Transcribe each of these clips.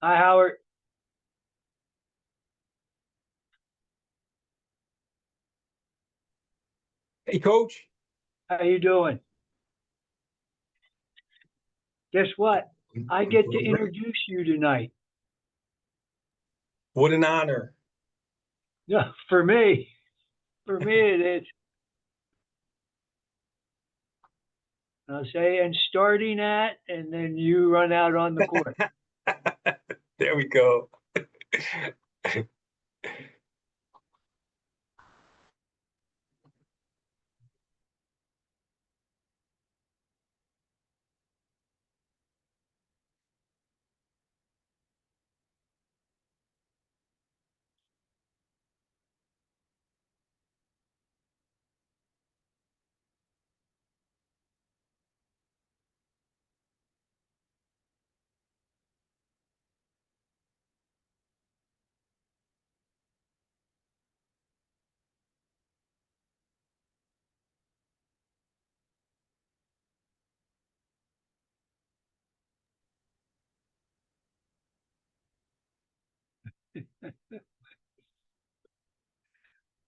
Hi, Howard. Hey, Coach. How you doing? Guess what? I get to introduce you tonight. What an honor. Yeah, for me. For me it is. I'll say, and starting at, and then you run out on the court. There we go.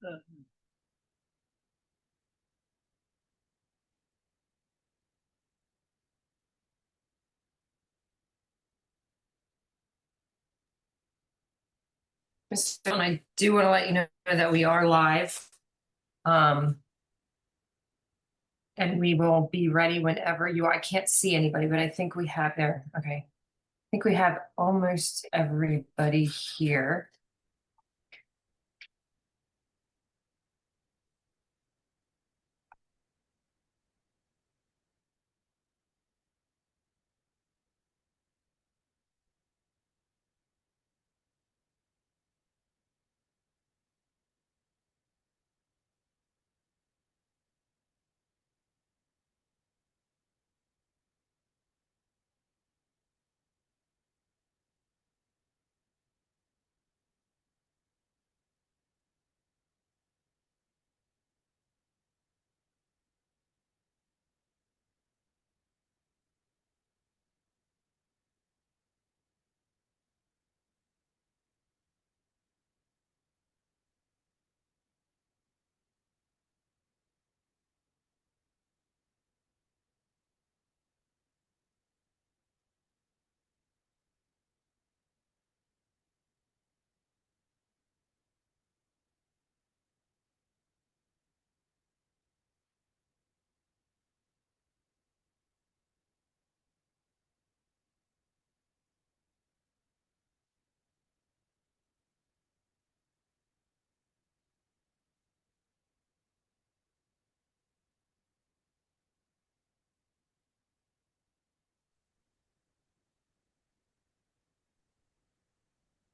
Uh, Mr. Stone, I do want to let you know that we are live. And we will be ready whenever you are. I can't see anybody, but I think we have there. Okay. I think we have almost everybody here.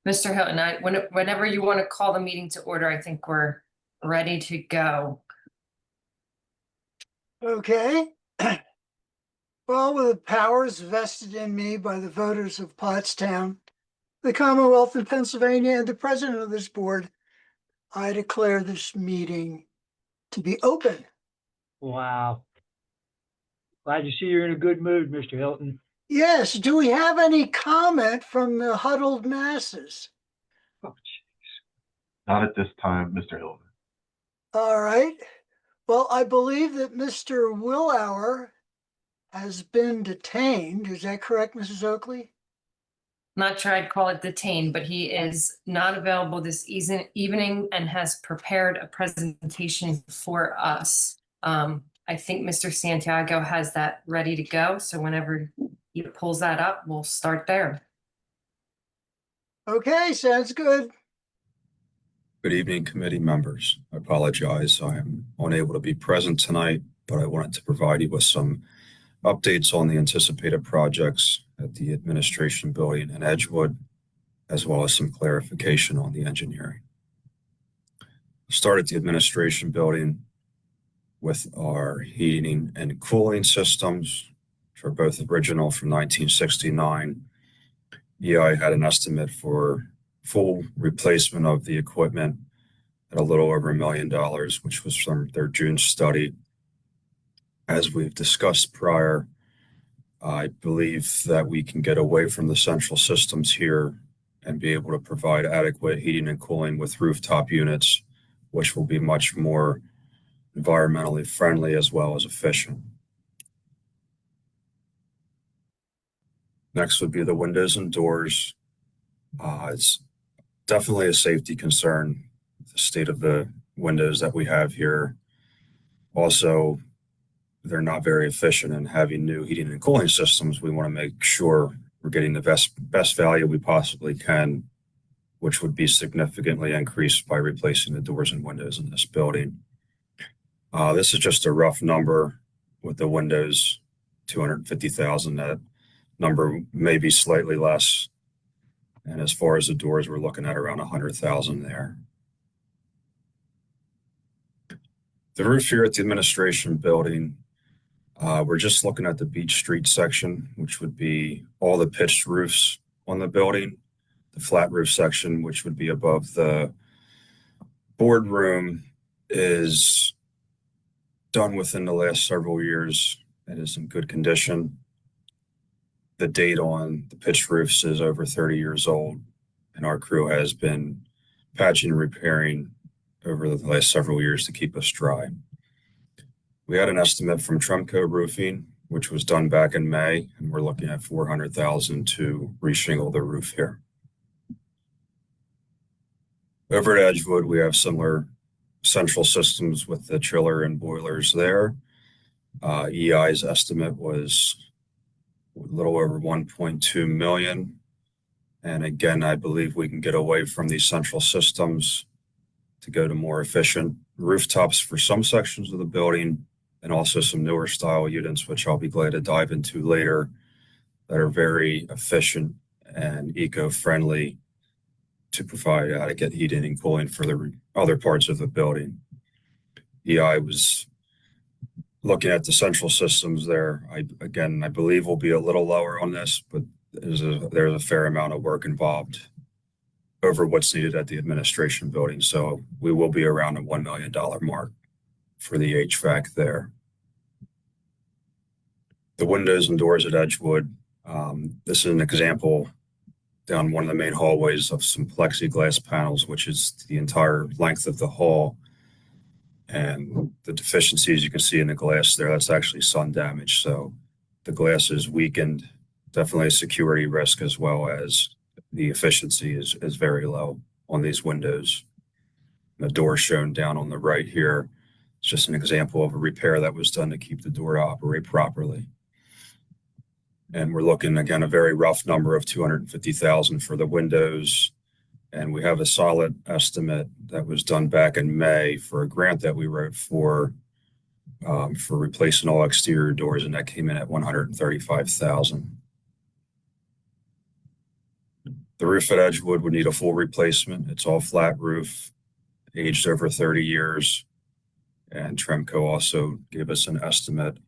Mr. Hilton, whenever you want to call the meeting to order, I think we're ready to go. Okay. Well, with the powers vested in me by the voters of Pottstown, the Commonwealth of Pennsylvania, and the president of this board, I declare this meeting to be open. Wow. Glad to see you're in a good mood, Mr. Hilton. Yes, do we have any comment from the huddled masses? Oh, jeez. Not at this time, Mr. Hilton. All right. Well, I believe that Mr. Willauer has been detained. Is that correct, Mrs. Oakley? Not sure I'd call it detained, but he is not available this evening and has prepared a presentation for us. I think Mr. Santiago has that ready to go. So whenever he pulls that up, we'll start there. Okay, sounds good. Good evening, committee members. I apologize. I am unable to be present tonight, but I wanted to provide you with some updates on the anticipated projects at the administration building in Edgewood, as well as some clarification on the engineering. Start at the administration building with our heating and cooling systems, which are both original from 1969. EI had an estimate for full replacement of the equipment at a little over $1 million, which was from their June study. As we've discussed prior, I believe that we can get away from the central systems here and be able to provide adequate heating and cooling with rooftop units, which will be much more environmentally friendly as well as efficient. Next would be the windows and doors. It's definitely a safety concern, the state of the windows that we have here. Also, they're not very efficient, and having new heating and cooling systems, we want to make sure we're getting the best value we possibly can, which would be significantly increased by replacing the doors and windows in this building. This is just a rough number with the windows, 250,000. That number may be slightly less. And as far as the doors, we're looking at around 100,000 there. The roof here at the administration building, we're just looking at the Beach Street section, which would be all the pitched roofs on the building. The flat roof section, which would be above the boardroom, is done within the last several years. It is in good condition. The date on the pitched roofs is over 30 years old, and our crew has been patching and repairing over the last several years to keep us dry. We had an estimate from Tremco Roofing, which was done back in May, and we're looking at 400,000 to reshingle the roof here. Over at Edgewood, we have similar central systems with the chiller and boilers there. EI's estimate was a little over 1.2 million. And again, I believe we can get away from these central systems to go to more efficient rooftops for some sections of the building, and also some newer style units, which I'll be glad to dive into later, that are very efficient and eco-friendly to provide adequate heating and cooling for the other parts of the building. EI was looking at the central systems there. I believe we'll be a little lower on this, but there's a fair amount of work involved over what's needed at the administration building. So we will be around a $1 million mark for the HVAC there. The windows and doors at Edgewood, this is an example down one of the main hallways of some plexiglass panels, which is the entire length of the hall. And the deficiencies you can see in the glass there, that's actually sun damage. So the glass is weakened, definitely a security risk, as well as the efficiency is very low on these windows. The door shown down on the right here is just an example of a repair that was done to keep the door to operate properly. And we're looking, again, a very rough number of 250,000 for the windows. And we have a solid estimate that was done back in May for a grant that we wrote for replacing all exterior doors, and that came in at 135,000. The roof at Edgewood would need a full replacement. It's all flat roof, aged over 30 years. And Tremco also gave us an estimate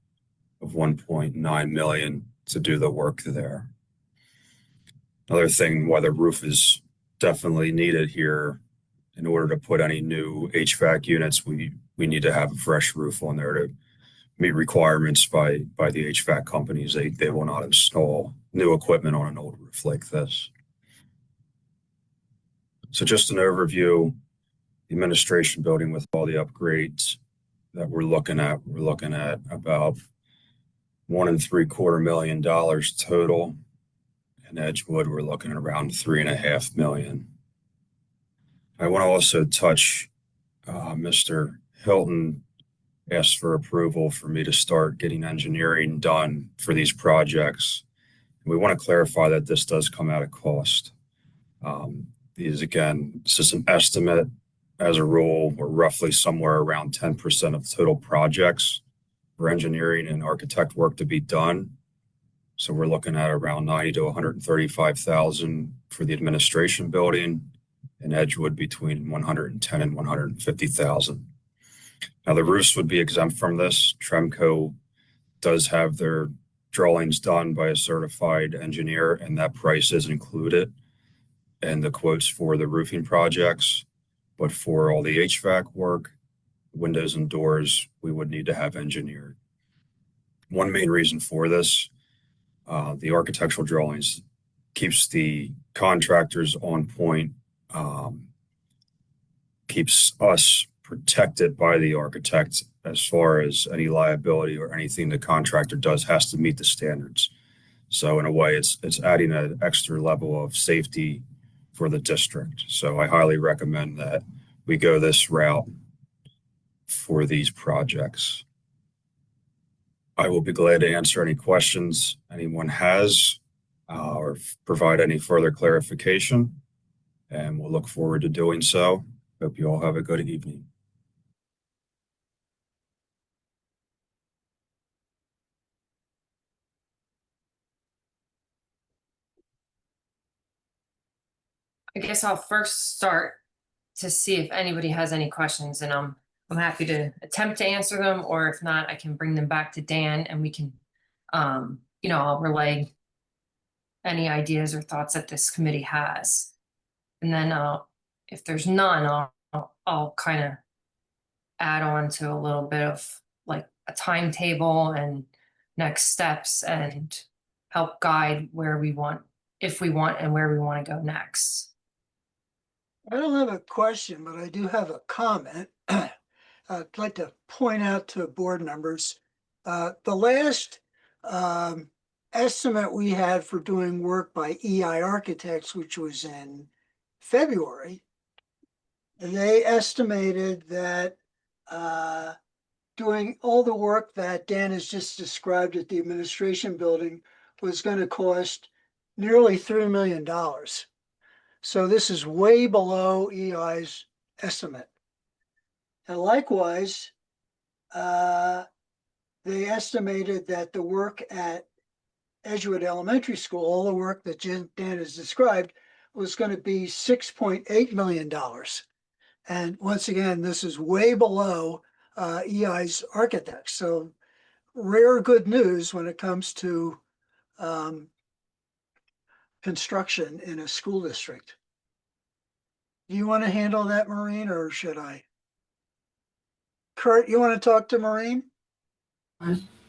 of 1.9 million to do the work there. Another thing why the roof is definitely needed here, in order to put any new HVAC units, we need to have a fresh roof on there to meet requirements by the HVAC companies. They will not install new equipment on an old roof like this. So just an overview, the administration building with all the upgrades that we're looking at about $1.75 million total. In Edgewood, we're looking at around $3.5 million. I want to also touch, Mr. Hilton asked for approval for me to start getting engineering done for these projects. We want to clarify that this does come at a cost. This is an estimate. As a rule, we're roughly somewhere around 10% of total projects for engineering and architect work to be done. So we're looking at around 90 to 135,000 for the administration building, and Edgewood between 110 and 150,000. Now the roofs would be exempt from this. Tremco does have their drawings done by a certified engineer, and that price is included in the quotes for the roofing projects. But for all the HVAC work, windows and doors, we would need to have engineered. One main reason for this the architectural drawings, keeps the contractors on point, keeps us protected by the architect as far as any liability or anything the contractor does has to meet the standards. So in a way, it's adding an extra level of safety for the district. So I highly recommend that we go this route for these projects. I will be glad to answer any questions anyone has or provide any further clarification, and we'll look forward to doing so. Hope you all have a good evening. I guess I'll first start to see if anybody has any questions, and I'm happy to attempt to answer them, or if not, I can bring them back to Dan and we can, I'll relay any ideas or thoughts that this committee has. And then if there's none, I'll kind of add on to a little bit of like a timetable and next steps and help guide where we want, if we want, and where we want to go next. I don't have a question, but I do have a comment. I'd like to point out to board members, the last estimate we had for doing work by EI Architects, which was in February, they estimated that doing all the work that Dan has just described at the administration building was going to cost nearly $3 million. So this is way below EI's estimate. And likewise, they estimated that the work at Edgewood Elementary School, all the work that Dan has described, was going to be $6.8 million. And once again, this is way below EI's architects. So rare good news when it comes to construction in a school district. Do you want to handle that, Maureen, or should I? Kurt, you want to talk to Maureen?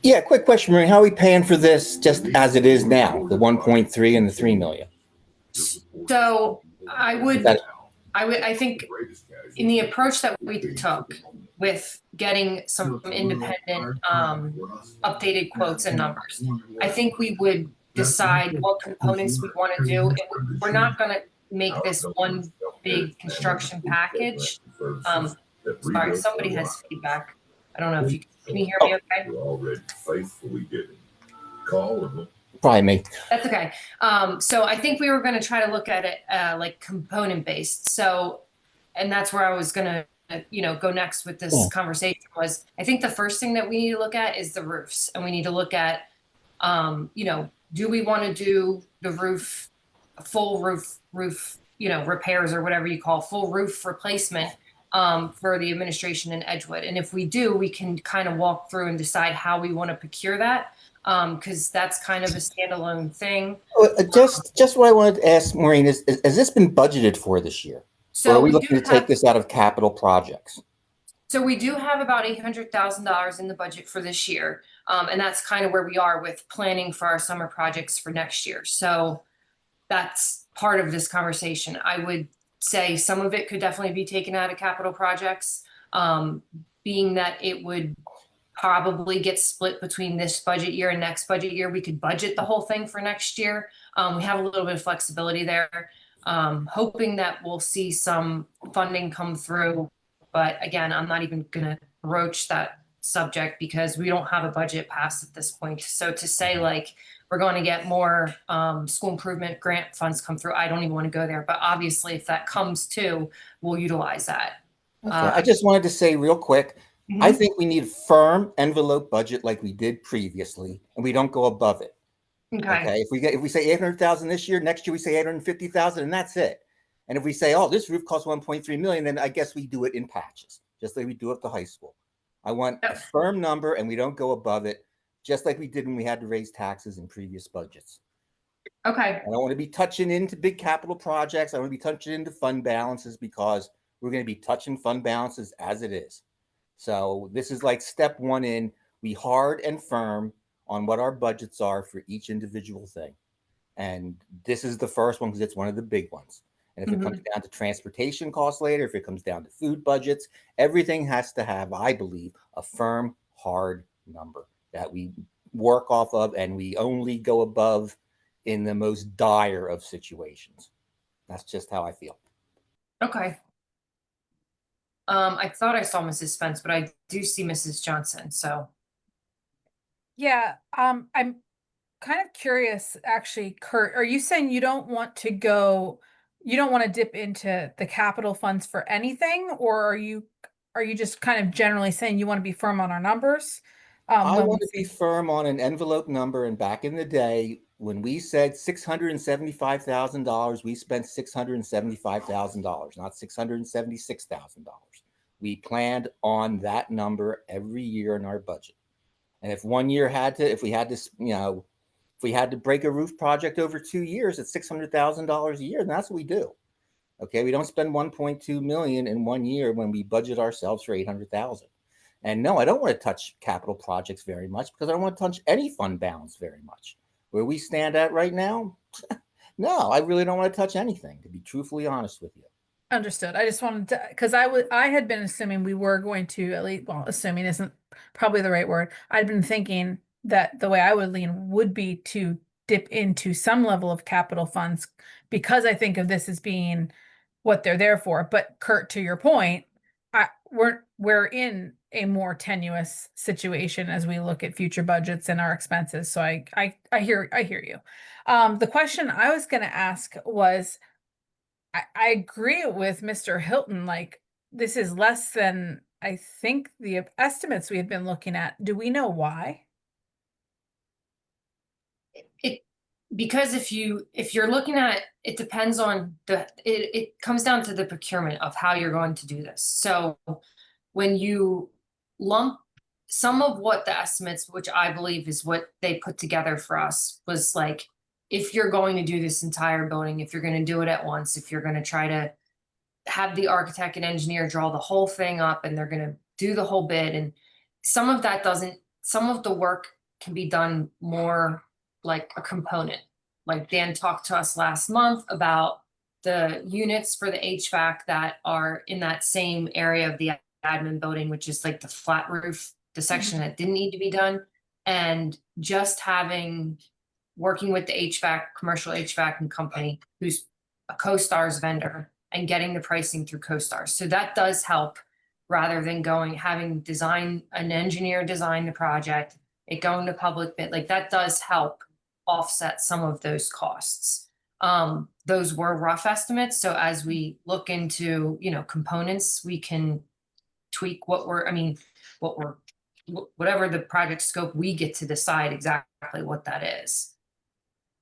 Yeah, quick question, Marie. How are we paying for this just as it is now, the 1.3 and the 3 million? So I think in the approach that we took with getting some independent updated quotes and numbers, I think we would decide what components we want to do. And we're not going to make this one big construction package. Sorry, somebody has feedback. I don't know if can you hear me okay? Probably me. That's okay. So I think we were going to try to look at it like component based. So, and that's where I was going to, go next with this conversation was, I think the first thing that we need to look at is the roofs, and we need to look at, do we want to do the roof, full roof, repairs or whatever you call full roof replacement for the administration in Edgewood. And if we do, we can kind of walk through and decide how we want to procure that. Because that's kind of a standalone thing. Just what I wanted to ask, Maureen, has this been budgeted for this year? So or are we looking to take this out of capital projects? So we do have about $800,000 in the budget for this year. And that's kind of where we are with planning for our summer projects for next year. So that's part of this conversation. I would say some of it could definitely be taken out of capital projects, being that it would probably get split between this budget year and next budget year. We could budget the whole thing for next year. We have a little bit of flexibility there, hoping that we'll see some funding come through. But again, I'm not even going to broach that subject because we don't have a budget passed at this point. So to say like we're going to get more school improvement grant funds come through, I don't even want to go there. But obviously, if that comes too, we'll utilize that. Okay. I just wanted to say real quick, I think we need a firm envelope budget like we did previously, and we don't go above it. Okay. If we say 800,000 this year, next year we say 850,000, and that's it. And if we say, oh, this roof costs 1.3 million, then I guess we do it in patches, just like we do at the high school. I want a firm number, and we don't go above it, just like we did when we had to raise taxes in previous budgets. Okay. I don't want to be touching into big capital projects. I want to be touching into fund balances because we're going to be touching fund balances as it is. So this is like step one in, we hard and firm on what our budgets are for each individual thing. And this is the first one because it's one of the big ones. And if it comes down to transportation costs later, if it comes down to food budgets, everything has to have, I believe, a firm, hard number that we work off of, and we only go above in the most dire of situations. That's just how I feel. Okay. I thought I saw Mrs. Spence, but I do see Mrs. Johnson, so. Yeah, I'm kind of curious, actually, Kurt, are you saying you don't want to dip into the capital funds for anything, or are you just kind of generally saying you want to be firm on our numbers? I when want we to be firm on an envelope number. And back in the day, when we said $675,000, we spent $675,000, not $676,000. We planned on that number every year in our budget. And if one year if we had to break a roof project over 2 years at $600,000 a year, then that's what we do. Okay, we don't spend 1.2 million in 1 year when we budget ourselves for 800,000. And no, I don't want to touch capital projects very much because I don't want to touch any fund balance very much. Where we stand at right now, no, I really don't want to touch anything, to be truthfully honest with you. Understood. I just wanted to, because I had been assuming we were going to at least, well, assuming isn't probably the right word. I'd been thinking that the way I would lean would be to dip into some level of capital funds because I think of this as being what they're there for. But Kurt, to your point, we're in a more tenuous situation as we look at future budgets and our expenses. So I hear you. The question I was going to ask was, I agree with Mr. Hilton. Like, this is less than I think the estimates we have been looking at. Do we know why? Because if you're looking at it, depends on it comes down to the procurement of how you're going to do this. So when you lump some of what the estimates, which I believe is what they put together for us, was like, if you're going to do this entire building, if you're going to do it at once, if you're going to try to have the architect and engineer draw the whole thing up and they're going to do the whole bid, and some of the work can be done more like a component. Like Dan talked to us last month about the units for the HVAC that are in that same area of the admin building, which is like the flat roof, the section that didn't need to be done. And just working with the HVAC, commercial HVAC and company, who's a CoStar's vendor, and getting the pricing through CoStar. So that does help, rather than having an engineer design the project, it going to public bid, like that does help offset some of those costs. Those were rough estimates. So as we look into, components, we can tweak whatever the project scope, we get to decide exactly what that is.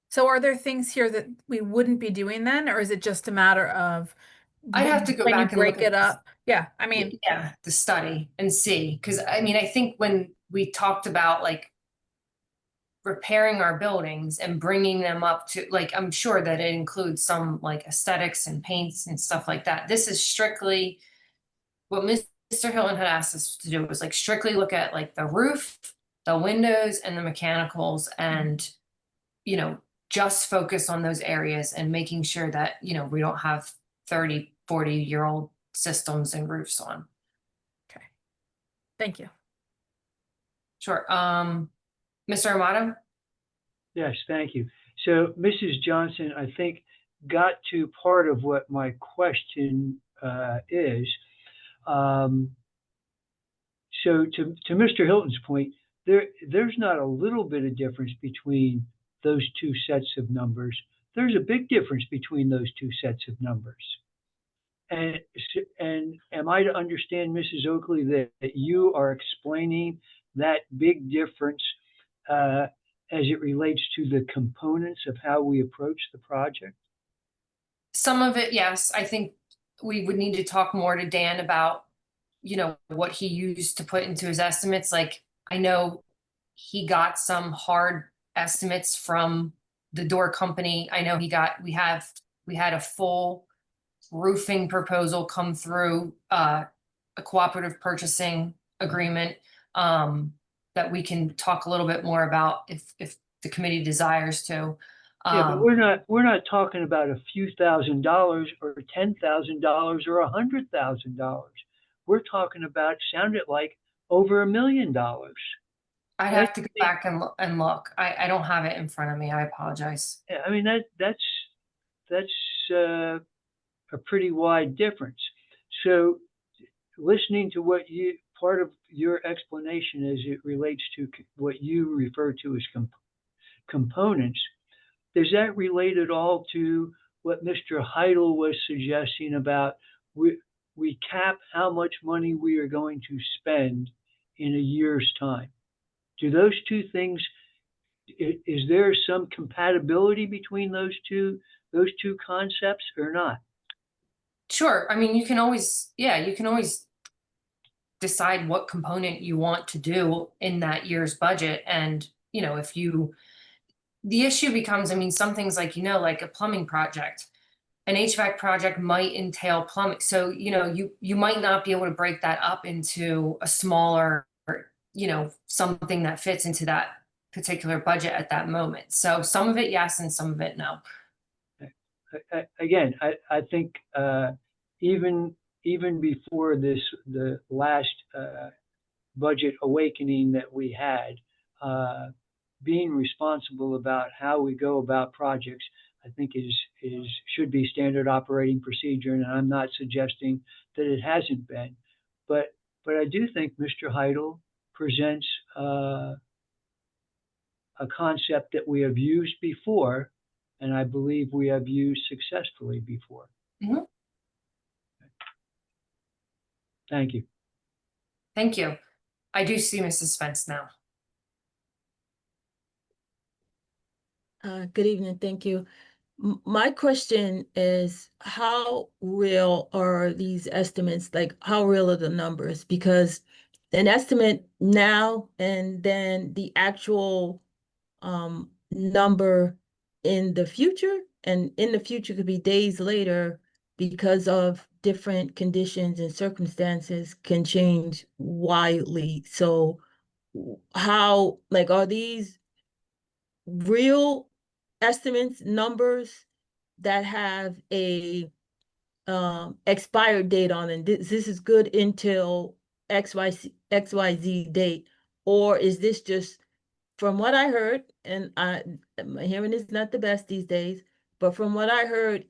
So are there things here that we wouldn't be doing then, or is it just a matter of I'd have to go when you back and look break it at up? Yeah, the study and see, because I think when we talked about like repairing our buildings and bringing them up to, like, I'm sure that it includes some like aesthetics and paints and stuff like that. This is strictly what Mr. Hilton had asked us to do, was like strictly look at like the roof, the windows and the mechanicals, and just focus on those areas and making sure that we don't have 30, 40-year-old systems and roofs on. Okay, thank you. Sure. Mr. Amato? Yes, thank you. So Mrs. Johnson, I think, got to part of what my question is. So to Mr. Hilton's point, there's not a little bit of difference between those two sets of numbers. There's a big difference between those two sets of numbers. And am I to understand, Mrs. Oakley, that you are explaining that big difference as it relates to the components of how we approach the project? Some of it, yes. I think we would need to talk more to Dan about, what he used to put into his estimates. Like, I know he got some hard estimates from the door company. I know we had a full roofing proposal come through, a cooperative purchasing agreement. that we can talk a little bit more about if the committee desires to. Yeah, but we're not talking about a few $1,000s or $10,000 or $100,000. We're talking about, sounded like over $1 million. I'd have to go back and look. I don't have it in front of me. I apologize. Yeah, I mean, that's a pretty wide difference. So listening to what part of your explanation as it relates to what you refer to as components, does that relate at all to what Mr. Heidel was suggesting about we cap how much money we are going to spend in a year's time? Do those two things, is there some compatibility between those two concepts or not? Sure. I mean, you can always decide what component you want to do in that year's budget. And, the issue becomes, I mean, some things like, like a plumbing project, an HVAC project might entail plumbing. So, you might not be able to break that up into a smaller, something that fits into that particular budget at that moment. So some of it, yes, and some of it, no. Again, I think even before the last budget awakening that we had, being responsible about how we go about projects, I think should be standard operating procedure, and I'm not suggesting that it hasn't been, but I do think Mr. Heidel presents a concept that we have used before, and I believe we have used successfully before. Mm-hmm. Thank you. Thank you. I do see Mrs. Spence now. Good evening, thank you. My question is, how real are these estimates? Like, how real are the numbers? Because an estimate now and then the actual number in the future, and in the future could be days later, because of different conditions and circumstances can change wildly. So how, like, are these real estimates, numbers that have a expired date on it? This is good until XYZ date, or is this just, from what I heard, and my hearing is not the best these days, but from what I heard,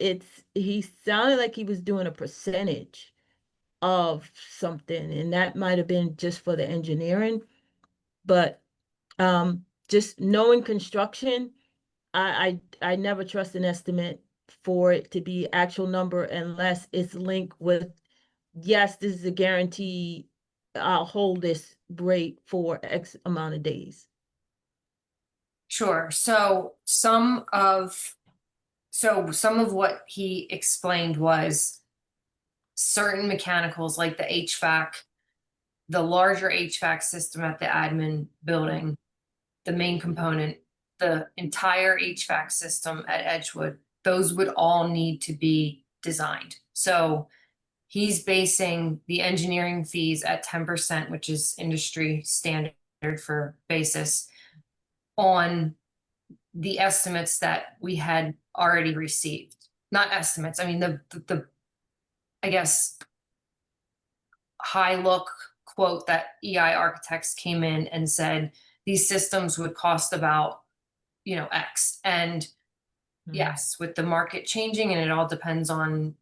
he sounded like he was doing a percentage of something, and that might have been just for the engineering. But just knowing construction, I never trust an estimate for it to be actual number unless it's linked with, yes, this is a guarantee, I'll hold this rate for X amount of days. Sure. So some of what he explained was certain mechanicals like the HVAC, the larger HVAC system at the admin building, the main component, the entire HVAC system at Edgewood, those would all need to be designed. So he's basing the engineering fees at 10%, which is industry standard for basis, on the estimates that we had already received. Not estimates, I mean, the I guess, high look quote that EI Architects came in and said, these systems would cost about, X. And yes, with the market changing, and it all depends on,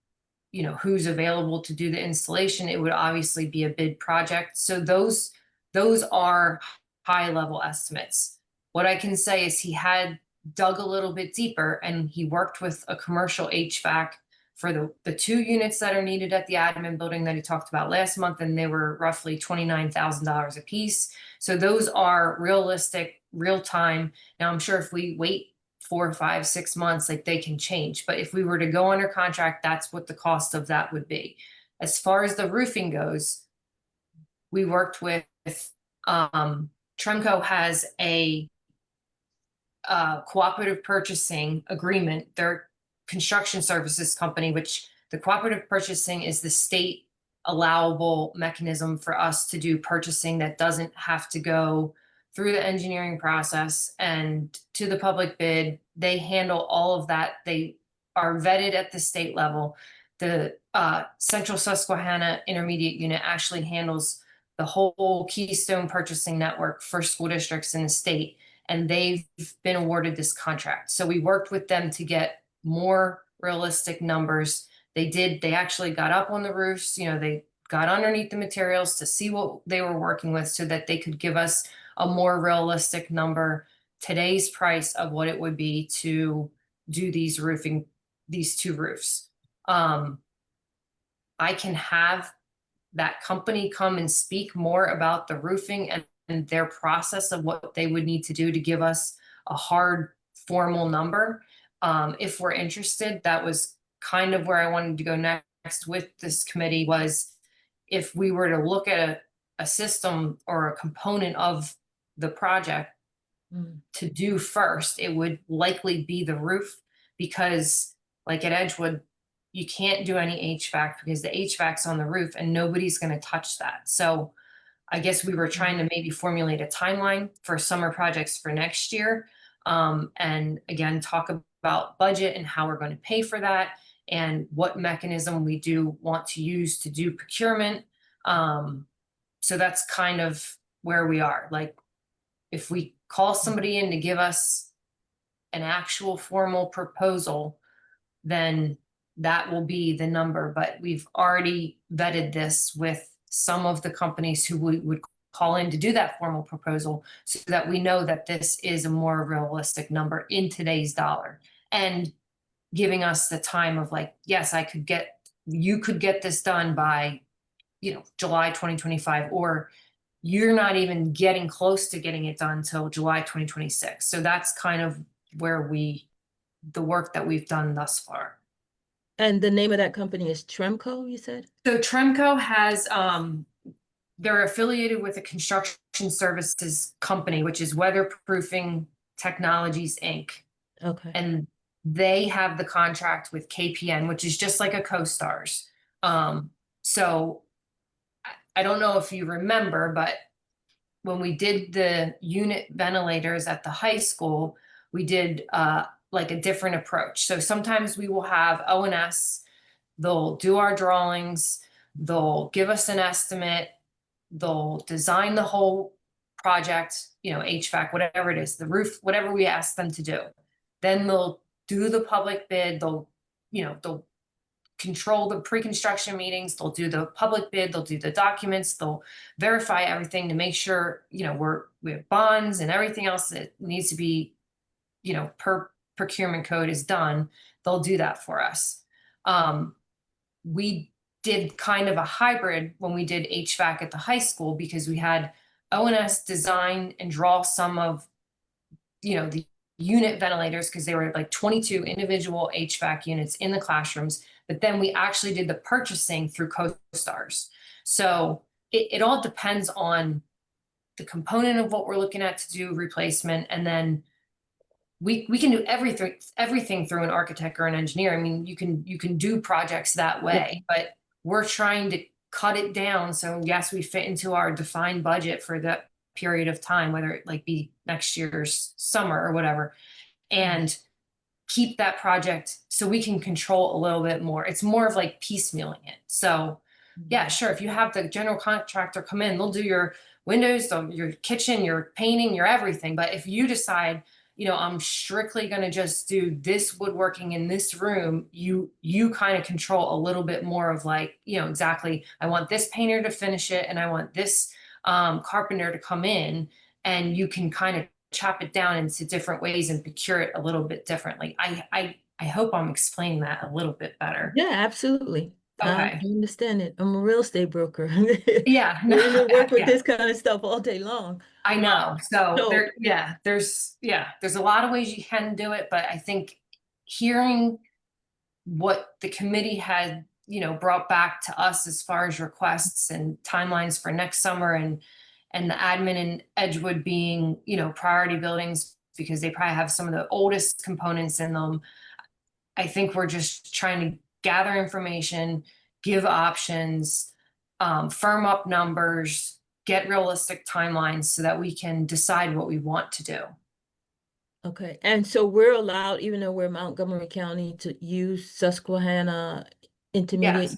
who's available to do the installation, it would obviously be a bid project. So those are high level estimates. What I can say is he had dug a little bit deeper, and he worked with a commercial HVAC for the 2 units that are needed at the admin building that he talked about last month, and they were roughly $29,000 a piece. So those are realistic, real time. Now, I'm sure if we wait 4, 5, 6 months, like, they can change. But if we were to go under contract, that's what the cost of that would be. As far as the roofing goes, we worked with, Tremco has a cooperative purchasing agreement. They're construction services company, which the cooperative purchasing is the state allowable mechanism for us to do purchasing that doesn't have to go through the engineering process and to the public bid. They handle all of that. They are vetted at the state level. The Central Susquehanna Intermediate Unit actually handles the whole Keystone purchasing network for school districts in the state, and they've been awarded this contract. So we worked with them to get more realistic numbers. They actually got up on the roofs, they got underneath the materials to see what they were working with so that they could give us a more realistic number, today's price of what it would be to do these two roofs. I can have that company come and speak more about the roofing and their process of what they would need to do to give us a hard formal number. If we're interested, that was kind of where I wanted to go next with this committee, was if we were to look at a system or a component of the project to do first, it would likely be the roof, because like at Edgewood, you can't do any HVAC because the HVAC's on the roof and nobody's going to touch that. So I guess we were trying to maybe formulate a timeline for summer projects for next year. And again, talk about budget and how we're going to pay for that and what mechanism we do want to use to do procurement. So that's kind of where we are. Like, if we call somebody in to give us an actual formal proposal, then that will be the number. But we've already vetted this with some of the companies who we would call in to do that formal proposal, so that we know that this is a more realistic number in today's dollar, and giving us the time of like, yes, you could get this done by, July 2025, or you're not even getting close to getting it done till July 2026. So that's kind of where the work that we've done thus far. And the name of that company is Tremco, you said? So Tremco has, they're affiliated with a construction services company, which is Weatherproofing Technologies, Inc. Okay. And they have the contract with KPN, which is just like a CoStarz. So I don't know if you remember, but when we did the unit ventilators at the high school, we did like a different approach. So sometimes we will have O&S, they'll do our drawings, they'll give us an estimate, they'll design the whole project, HVAC, whatever it is, the roof, whatever we ask them to do. Then they'll do the public bid, they'll control the pre-construction meetings, they'll do the public bid, they'll do the documents, they'll verify everything to make sure, we have bonds and everything else that needs to be, per procurement code is done. They'll do that for us. We did kind of a hybrid when we did HVAC at the high school, because we had O&S design and draw some of, the unit ventilators, because they were like 22 individual HVAC units in the classrooms. But then we actually did the purchasing through CoStarz. So it all depends on the component of what we're looking at to do replacement. And then we can do everything through an architect or an engineer. I mean, you can do projects that way, but we're trying to cut it down. So yes, we fit into our defined budget for that period of time, whether it like be next year's summer or whatever, and keep that project so we can control a little bit more. It's more of like piecemealing it. So yeah, sure. If you have the general contractor come in, they'll do your windows, your kitchen, your painting, your everything. But if you decide, I'm strictly going to just do this woodworking in this room, you kind of control a little bit more of like, exactly, I want this painter to finish it and I want this carpenter to come in, and you can kind of chop it down into different ways and procure it a little bit differently. I hope I'm explaining that a little bit better. Yeah, absolutely. I Okay. understand it. I'm a real estate broker. Yeah. We work with Yeah. this kind of stuff all day long. I know. So So- there's a lot of ways you can do it, but I think hearing what the committee had, brought back to us as far as requests and timelines for next summer, and the admin in Edgewood being, priority buildings because they probably have some of the oldest components in them. I think we're just trying to gather information, give options, firm up numbers, get realistic timelines so that we can decide what we want to do. Okay, and so we're allowed, even though we're Montgomery County, to use Susquehanna Intermediate?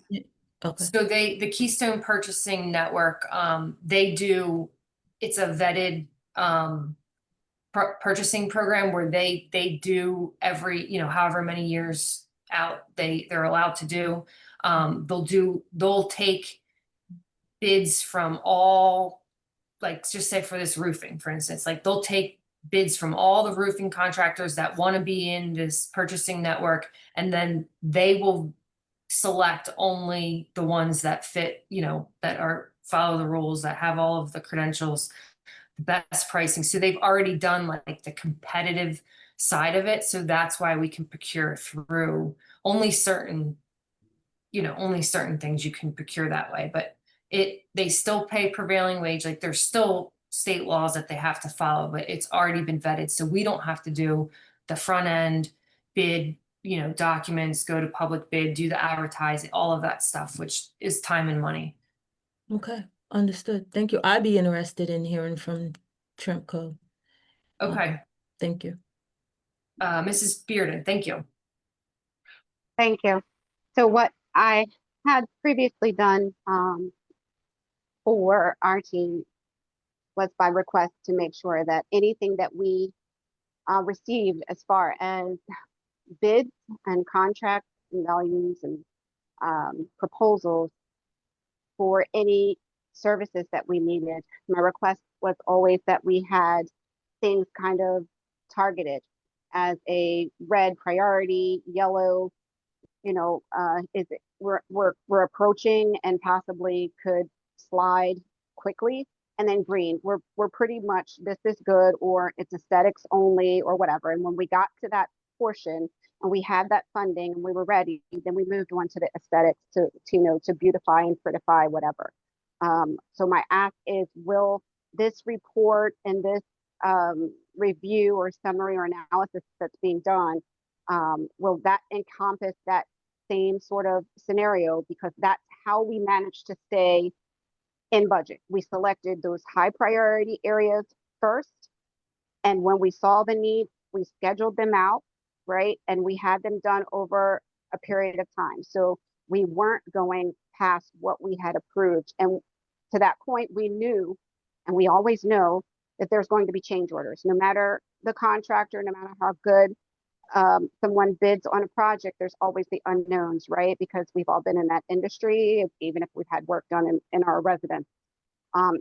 Okay, So the Keystone Purchasing Network, they do, it's a vetted, purchasing program where they do every, however many years out they're allowed to do. They'll take bids from all, like, just say for this roofing, for instance, like they'll take bids from all the roofing contractors that want to be in this purchasing network, and then they will select only the ones that fit, that are follow the rules, that have all of the credentials, the best pricing. So they've already done like the competitive side of it. So that's why we can procure through only certain things you can procure that way. But they still pay prevailing wage. Like, there's still state laws that they have to follow, but it's already been vetted. So we don't have to do the front end bid, documents, go to public bid, do the advertising, all of that stuff, which is time and money. okay, understood. Thank you. I'd be interested in hearing from Tremco. Okay. Thank you. Mrs. Bearden, thank you. Thank you. So what I had previously done for our team was by request to make sure that anything that we received as far as bids and contracts and values and proposals for any services that we needed, my request was always that we had things kind of targeted as a red priority, yellow, we're approaching and possibly could slide quickly, and then green, we're pretty much, this is good, or it's aesthetics only, or whatever. And when we got to that portion and we had that funding and we were ready, then we moved on to the aesthetics to beautify and prettify, whatever. So my ask is, will this report and this review or summary or analysis that's being done, will that encompass that same sort of scenario? Because that's how we managed to stay in budget. We selected those high priority areas first, and when we saw the need, we scheduled them out, right? And we had them done over a period of time. So we weren't going past what we had approved. And to that point, we knew, and we always know, that there's going to be change orders. No matter the contractor, no matter how good someone bids on a project, there's always the unknowns, right? Because we've all been in that industry, even if we've had work done in our residence.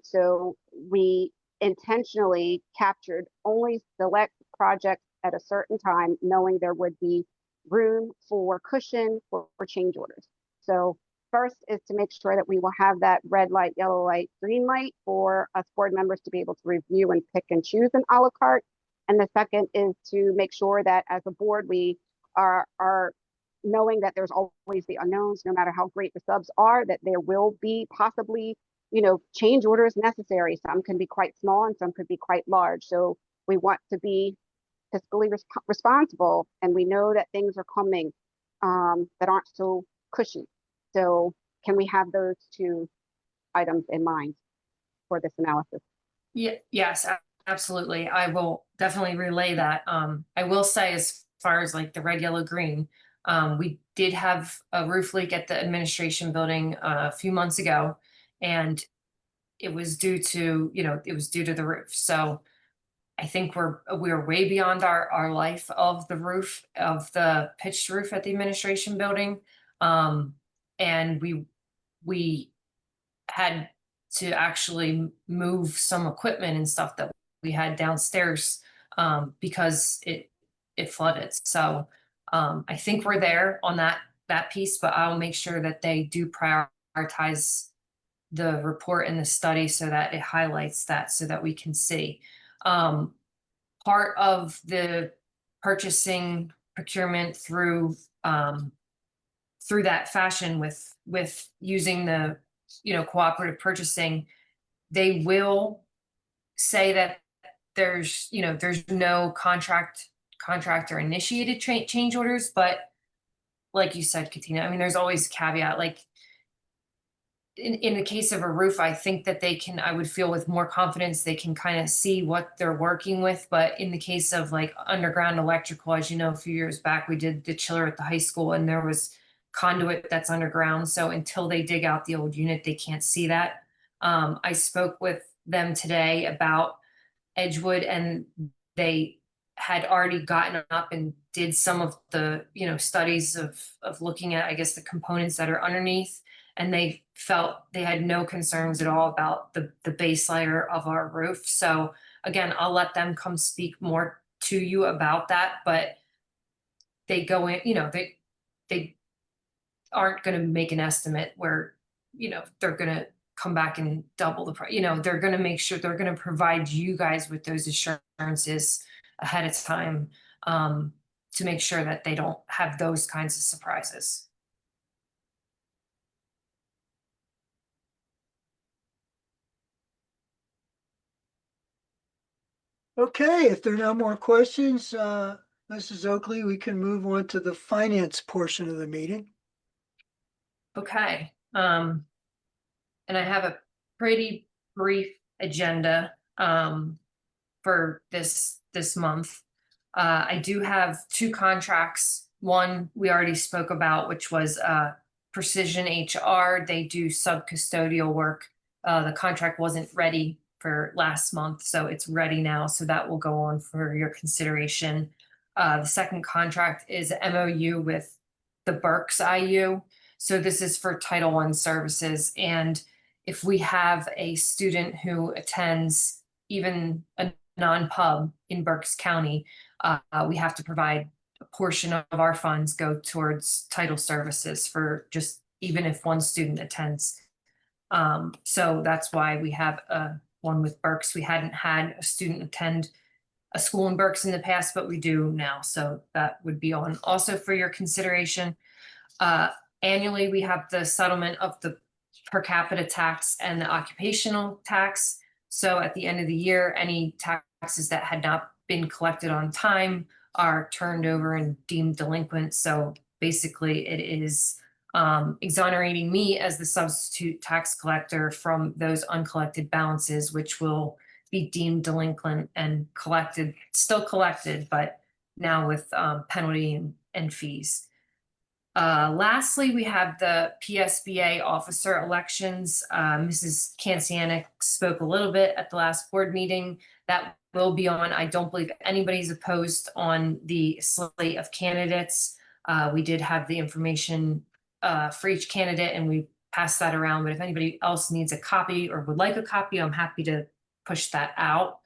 So we intentionally captured only select projects at a certain time, knowing there would be room for cushion for change orders. So first is to make sure that we will have that red light, yellow light, green light for us board members to be able to review and pick and choose an a la carte. And the second is to make sure that as a board, we are knowing that there's always the unknowns, no matter how great the subs are, that there will be possibly, change orders necessary. Some can be quite small and some could be quite large. So we want to be fiscally responsible, and we know that things are coming that aren't so cushy. So can we have those two items in mind for this analysis? Yeah, yes, absolutely. I will definitely relay that. I will say, as far as like the red, yellow, green, we did have a roof leak at the administration building a few months ago, and it was due to, the roof. So I think we're way beyond our life of the roof, of the pitched roof at the administration building. And we had to actually move some equipment and stuff that we had downstairs because it flooded. So I think we're there on that piece, but I'll make sure that they do prioritize the report and the study so that it highlights that, so that we can see. Part of the purchasing procurement through that fashion with using the cooperative purchasing, they will say that there's no contractor initiated change orders, but like you said, Katina, I mean, there's always a caveat. Like, in the case of a roof, I think that I would feel with more confidence, they can kind of see what they're working with. But in the case of like underground electrical, as you know, a few years back, we did the chiller at the high school and there was conduit that's underground. So until they dig out the old unit, they can't see that. I spoke with them today about Edgewood, and they had already gotten up and did some of the, studies of looking at, I guess, the components that are underneath. And they felt they had no concerns at all about the base layer of our roof. So again, I'll let them come speak more to you about that, but they go in, they aren't going to make an estimate where, they're going to come back and double the price. They're going to make sure they're going to provide you guys with those assurances ahead of time, to make sure that they don't have those kinds of surprises. Okay, if there are no more questions, Mrs. Oakley, we can move on to the finance portion of the meeting. Okay, and I have a pretty brief agenda for this month. I do have 2 contracts. One we already spoke about, which was Precision HR. They do sub-custodial work. The contract wasn't ready for last month, so it's ready now. So that will go on for your consideration. The second contract is a MOU with the Berks IU. So this is for Title I services. And if we have a student who attends even a non-pub in Berks County, we have to provide a portion of our funds go towards title services for just even if one student attends. So that's why we have one with Berks. We hadn't had a student attend a school in Berks in the past, but we do now. So that would be on also for your consideration. Annually, we have the settlement of the per capita tax and the occupational tax. So at the end of the year, any taxes that had not been collected on time are turned over and deemed delinquent. So basically it is exonerating me as the substitute tax collector from those uncollected balances, which will be deemed delinquent and collected, still collected, but now with penalty and fees. Lastly, we have the PSBA officer elections. Mrs. Kancianik spoke a little bit at the last board meeting. That will be on. I don't believe anybody's opposed on the slate of candidates. We did have the information for each candidate and we passed that around, but if anybody else needs a copy or would like a copy, I'm happy to push that out.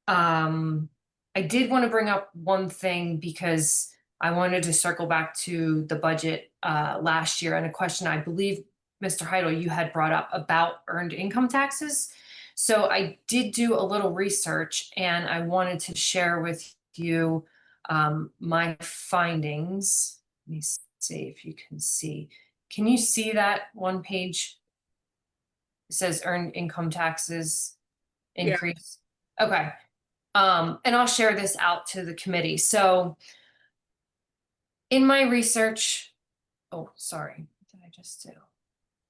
I did want to bring up one thing because I wanted to circle back to the budget last year and a question I believe, Mr. Heidel, you had brought up about earned income taxes. So I did do a little research and I wanted to share with you my findings. Let me see if you can see. Can you see that one page? It says earned income taxes increase. Yeah. Okay. And I'll share this out to the committee. So in my research, oh, sorry, what did I just do?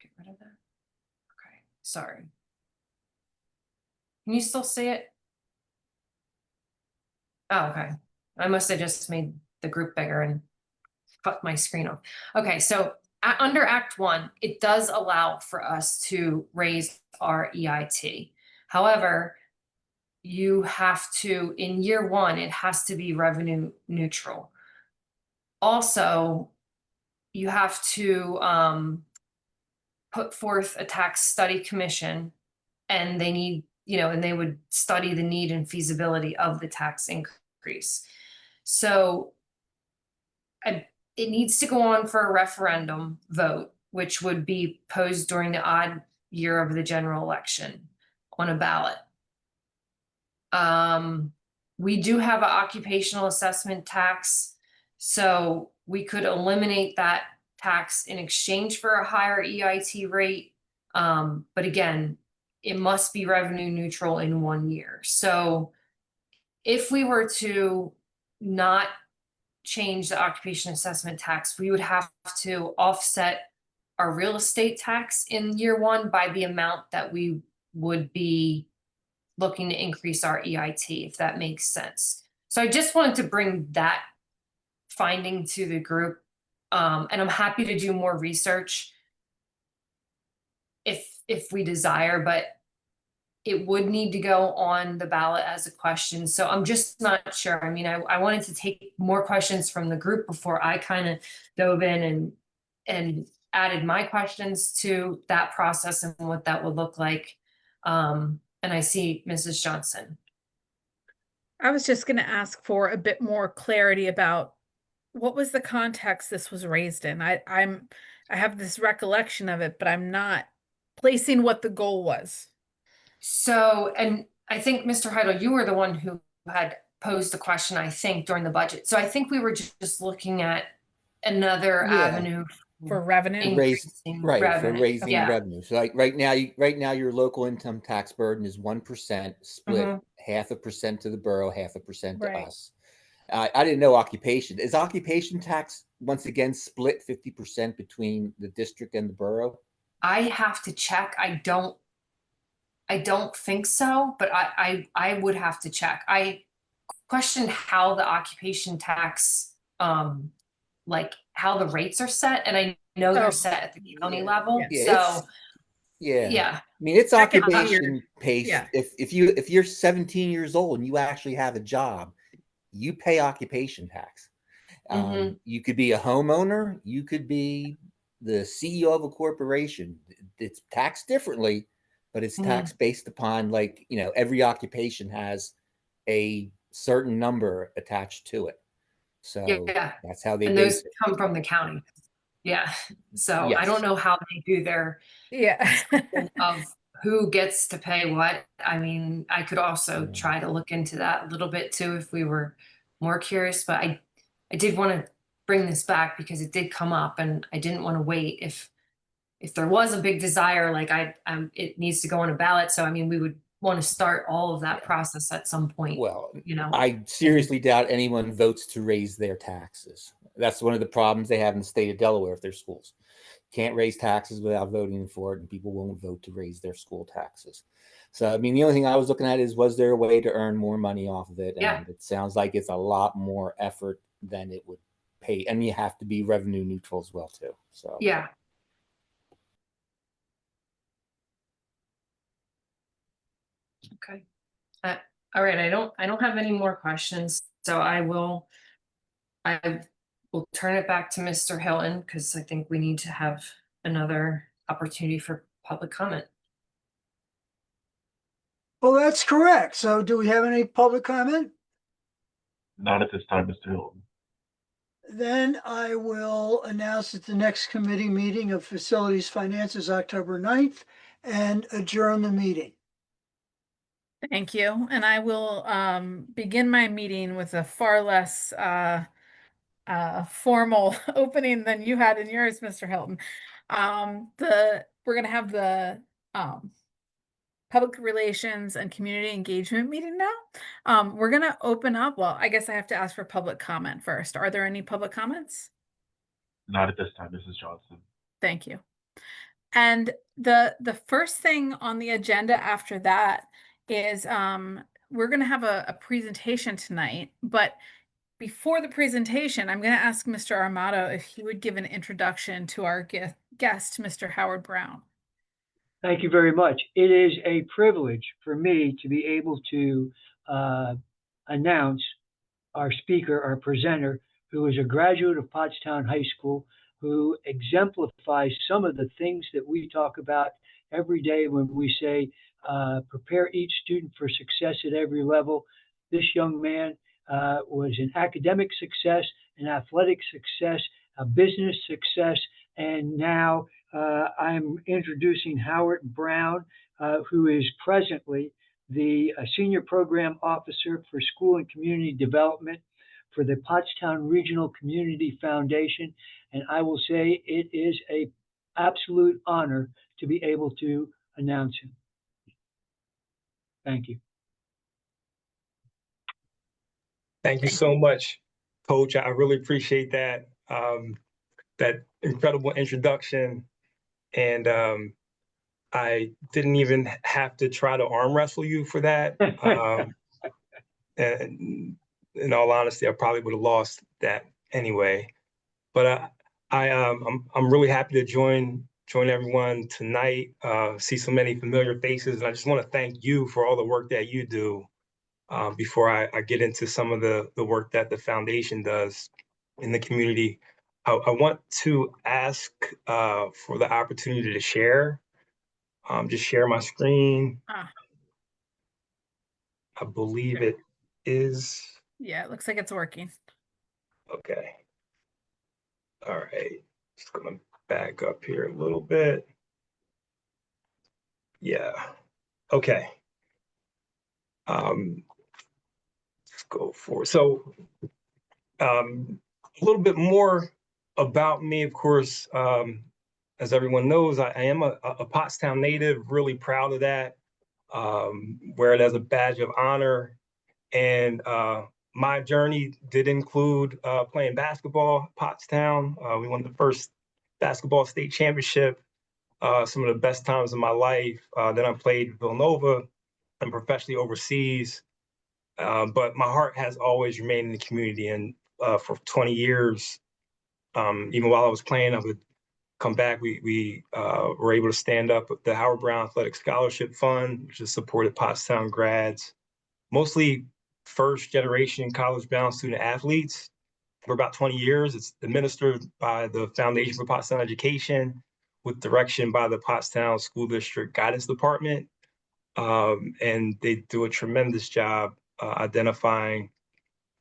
Get rid of that. Okay, sorry. Can you still see it? Oh, okay. I must have just made the group bigger and cut my screen off. Okay, so under Act 1, it does allow for us to raise our EIT. However, you have to, in year 1, it has to be revenue neutral. Also, you have to put forth a tax study commission, and they need, and they would study the need and feasibility of the tax increase. So it needs to go on for a referendum vote, which would be posed during the odd year of the general election on a ballot. We do have an occupational assessment tax, so we could eliminate that tax in exchange for a higher EIT rate. But again, it must be revenue neutral in 1 year. So if we were to not change the occupation assessment tax, we would have to offset our real estate tax in year one by the amount that we would be looking to increase our EIT, if that makes sense. So I just wanted to bring that finding to the group. And I'm happy to do more research if we desire, but it would need to go on the ballot as a question. So I'm just not sure. I mean, I wanted to take more questions from the group before I kind of dove in and added my questions to that process and what that would look like. And I see Mrs. Johnson. I was just going to ask for a bit more clarity about what was the context this was raised in. I have this recollection of it, but I'm not placing what the goal was. So, and I think Mr. Heidel, you were the one who had posed the question, I think, during the budget. So I think we were just looking at another Yeah. avenue For revenue? increasing Right, for revenue. raising Yeah. revenue. So like right now your local income tax burden is 1%, split Mhm. 0.5% to the borough, 0.5% to Right. us. I didn't know occupation. Is occupation tax once again split 50% between the district and the borough? I have to check. I don't think so, but I would have to check. I questioned how the occupation tax, like how the rates are set, and I know Oh, they're set at the county level. Yeah, So yeah. I yeah, mean, it's That could be occupation based. Yeah. If you're 17 years old and you actually have a job, you pay occupation tax. Mhm. You could be a homeowner, you could be the CEO of a corporation. It's taxed differently, but it's Mhm. taxed based upon every occupation has a certain number attached to it. So Yeah, that's how they and base those it. come from the county. Yeah, so I Yes. don't know how they do their Yeah. of who gets to pay what. I mean, I could also Yeah. try to look into that a little bit too if we were more curious, but I did want to bring this back because it did come up and I didn't want to wait if there was a big desire, like it needs to go on a ballot. So I mean, we would want to start all of that process at some point, Well, you know. I seriously doubt anyone votes to raise their taxes. That's one of the problems they have in the state of Delaware with their schools. Can't raise taxes without voting for it, and people won't vote to raise their school taxes. So, I mean, the only thing I was looking at is, was there a way to earn more money off of it? Yeah. And it sounds like it's a lot more effort than it would pay. And you have to be revenue neutral as well, too. So, Yeah. Okay. All right. I don't have any more questions, so I will turn it back to Mr. Hilton because I think we need to have another opportunity for public comment. Well, that's correct. So do we have any public comment? Not at this time, Mr. Hilton. Then I will announce that the next committee meeting of Facilities Finance is October 9th and adjourn the meeting. Thank you. And I will begin my meeting with a far less formal opening than you had in yours, Mr. Hilton. We're gonna have the public relations and community engagement meeting now. We're gonna open up. Well, I guess I have to ask for public comment first. Are there any public comments? Not at this time, Mrs. Johnson. Thank you. And the first thing on the agenda after that is we're going to have a presentation tonight, but before the presentation, I'm going to ask Mr. Armato if he would give an introduction to our guest, Mr. Howard Brown. Thank you very much. It is a privilege for me to be able to announce our speaker, our presenter, who is a graduate of Pottstown High School, who exemplifies some of the things that we talk about every day when we say, prepare each student for success at every level. This young man was an academic success, an athletic success, a business success, and now I'm introducing Howard Brown, who is presently the Senior Program Officer for School and Community Development for the Pottstown Regional Community Foundation. And I will say it is an absolute honor to be able to announce him. Thank you. Thank you so much, Coach. I really appreciate that. That incredible introduction. and I didn't even have to try to arm wrestle you for that. And in all honesty, I probably would have lost that anyway. But I'm really happy to join everyone tonight. See so many familiar faces, and I just want to thank you for all the work that you do. Before I get into some of the work that the foundation does in the community, I want to ask for the opportunity to share. Just share my screen. Ah, I believe Sure. it is. yeah, it looks like it's working. Okay. All right. Just gonna back up here a little bit. Yeah. Okay. Let's go for it. So a little bit more about me, of course. As everyone knows, I am a Pottstown native, really proud of that. Wear it as a badge of honor. And my journey did include playing basketball at Pottstown. We won the first basketball state championship, some of the best times of my life. Then I played Villanova and professionally overseas. But my heart has always remained in the community. And for 20 years, even while I was playing, I would come back. We were able to stand up with the Howard Brown Athletic Scholarship Fund, which has supported Pottstown grads, mostly first generation college bound student athletes for about 20 years. It's administered by the Foundation for Pottstown Education with direction by the Pottstown School District Guidance Department. And they do a tremendous job identifying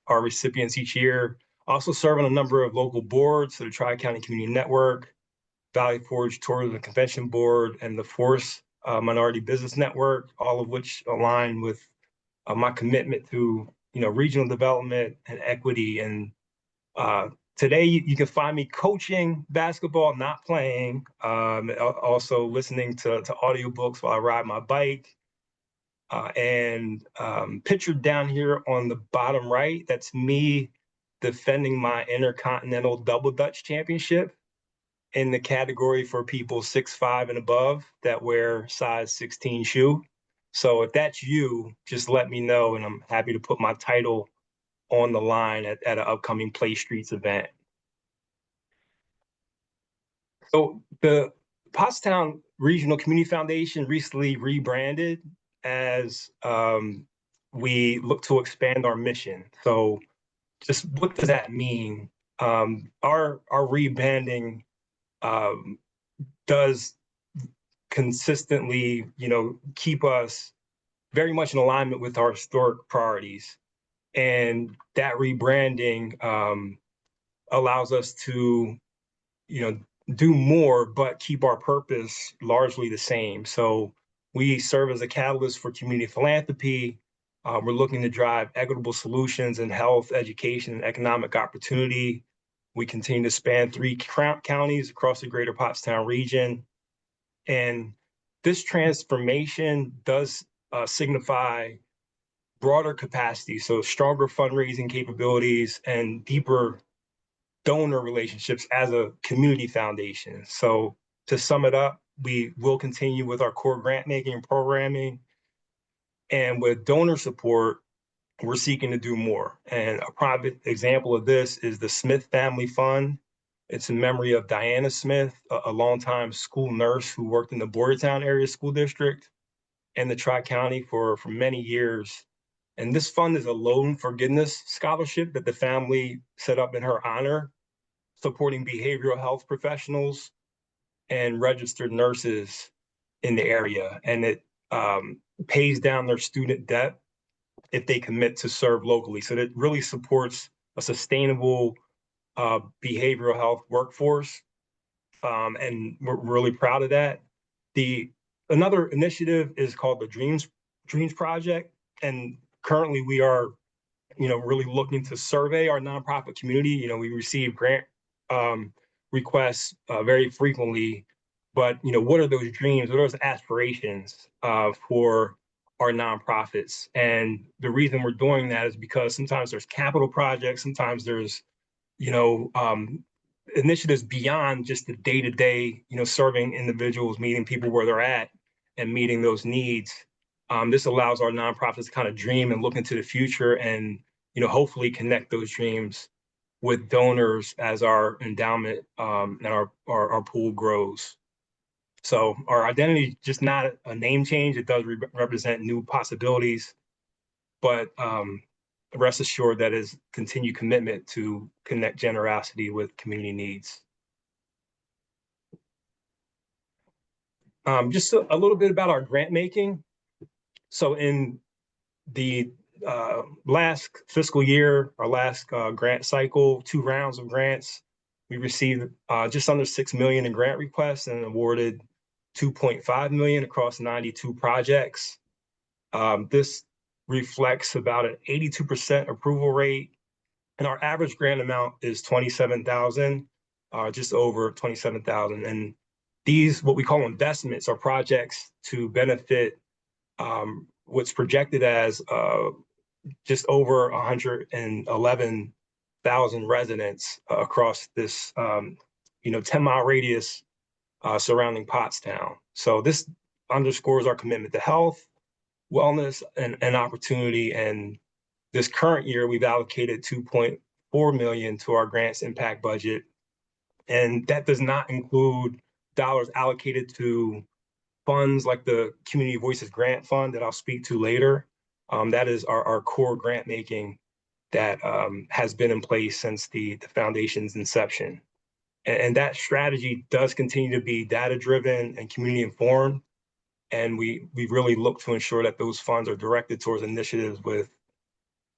our recipients each year. Also serve on a number of local boards, so the Tri-County Community Network, Valley Forge Tourism and Convention Board, and the Force Minority Business Network, all of which align with my commitment to regional development and equity. And today you can find me coaching basketball, not playing, also listening to audiobooks while I ride my bike. And pictured down here on the bottom right, that's me defending my Intercontinental Double Dutch Championship in the category for people 6'5" and above that wear size 16 shoe. So if that's you, just let me know, and I'm happy to put my title on the line at an upcoming Play Streets event. So the Pottstown Regional Community Foundation recently rebranded as we look to expand our mission. So just what does that mean? Our rebranding does consistently, keep us very much in alignment with our historic priorities. And that rebranding allows us to, do more, but keep our purpose largely the same. So we serve as a catalyst for community philanthropy. We're looking to drive equitable solutions in health, education, and economic opportunity. We continue to span 3 counties across the greater Pottstown region. And this transformation does signify broader capacity, so stronger fundraising capabilities and deeper donor relationships as a community foundation. So to sum it up, we will continue with our core grant making and programming. And with donor support, we're seeking to do more. And a private example of this is the Smith Family Fund. It's in memory of Diana Smith, a longtime school nurse who worked in the Boyertown area school district and the Tri-County for many years. And this fund is a loan forgiveness scholarship that the family set up in her honor, supporting behavioral health professionals and registered nurses in the area. And it pays down their student debt if they commit to serve locally. So that really supports a sustainable behavioral health workforce. And we're really proud of that. Another initiative is called the Dreams Project. And currently we are, really looking to survey our nonprofit community. We receive grant requests very frequently, but what are those dreams? What are those aspirations for our nonprofits? And the reason we're doing that is because sometimes there's capital projects, sometimes there's initiatives beyond just the day-to-day, serving individuals, meeting people where they're at and meeting those needs. This allows our nonprofits to kind of dream and look into the future and, hopefully connect those dreams with donors as our endowment and our pool grows. So our identity is just not a name change. It does represent new possibilities, but rest assured that is continued commitment to connect generosity with community needs. Just a little bit about our grant making. So in the last fiscal year, our last grant cycle, 2 rounds of grants, we received just under $6 million in grant requests and awarded $2.5 million across 92 projects. This reflects about an 82% approval rate, and our average grant amount is $27,000, just over $27,000. And these, what we call investments, are projects to benefit what's projected as just over 111,000 residents across this 10-mile radius surrounding Pottstown. So this underscores our commitment to health, wellness, and opportunity. And this current year, we've allocated $2.4 million to our grants impact budget. And that does not include dollars allocated to funds like the Community Voices Grant Fund that I'll speak to later. That is our core grant making that has been in place since the foundation's inception. And that strategy does continue to be data-driven and community-informed. And we really look to ensure that those funds are directed towards initiatives with,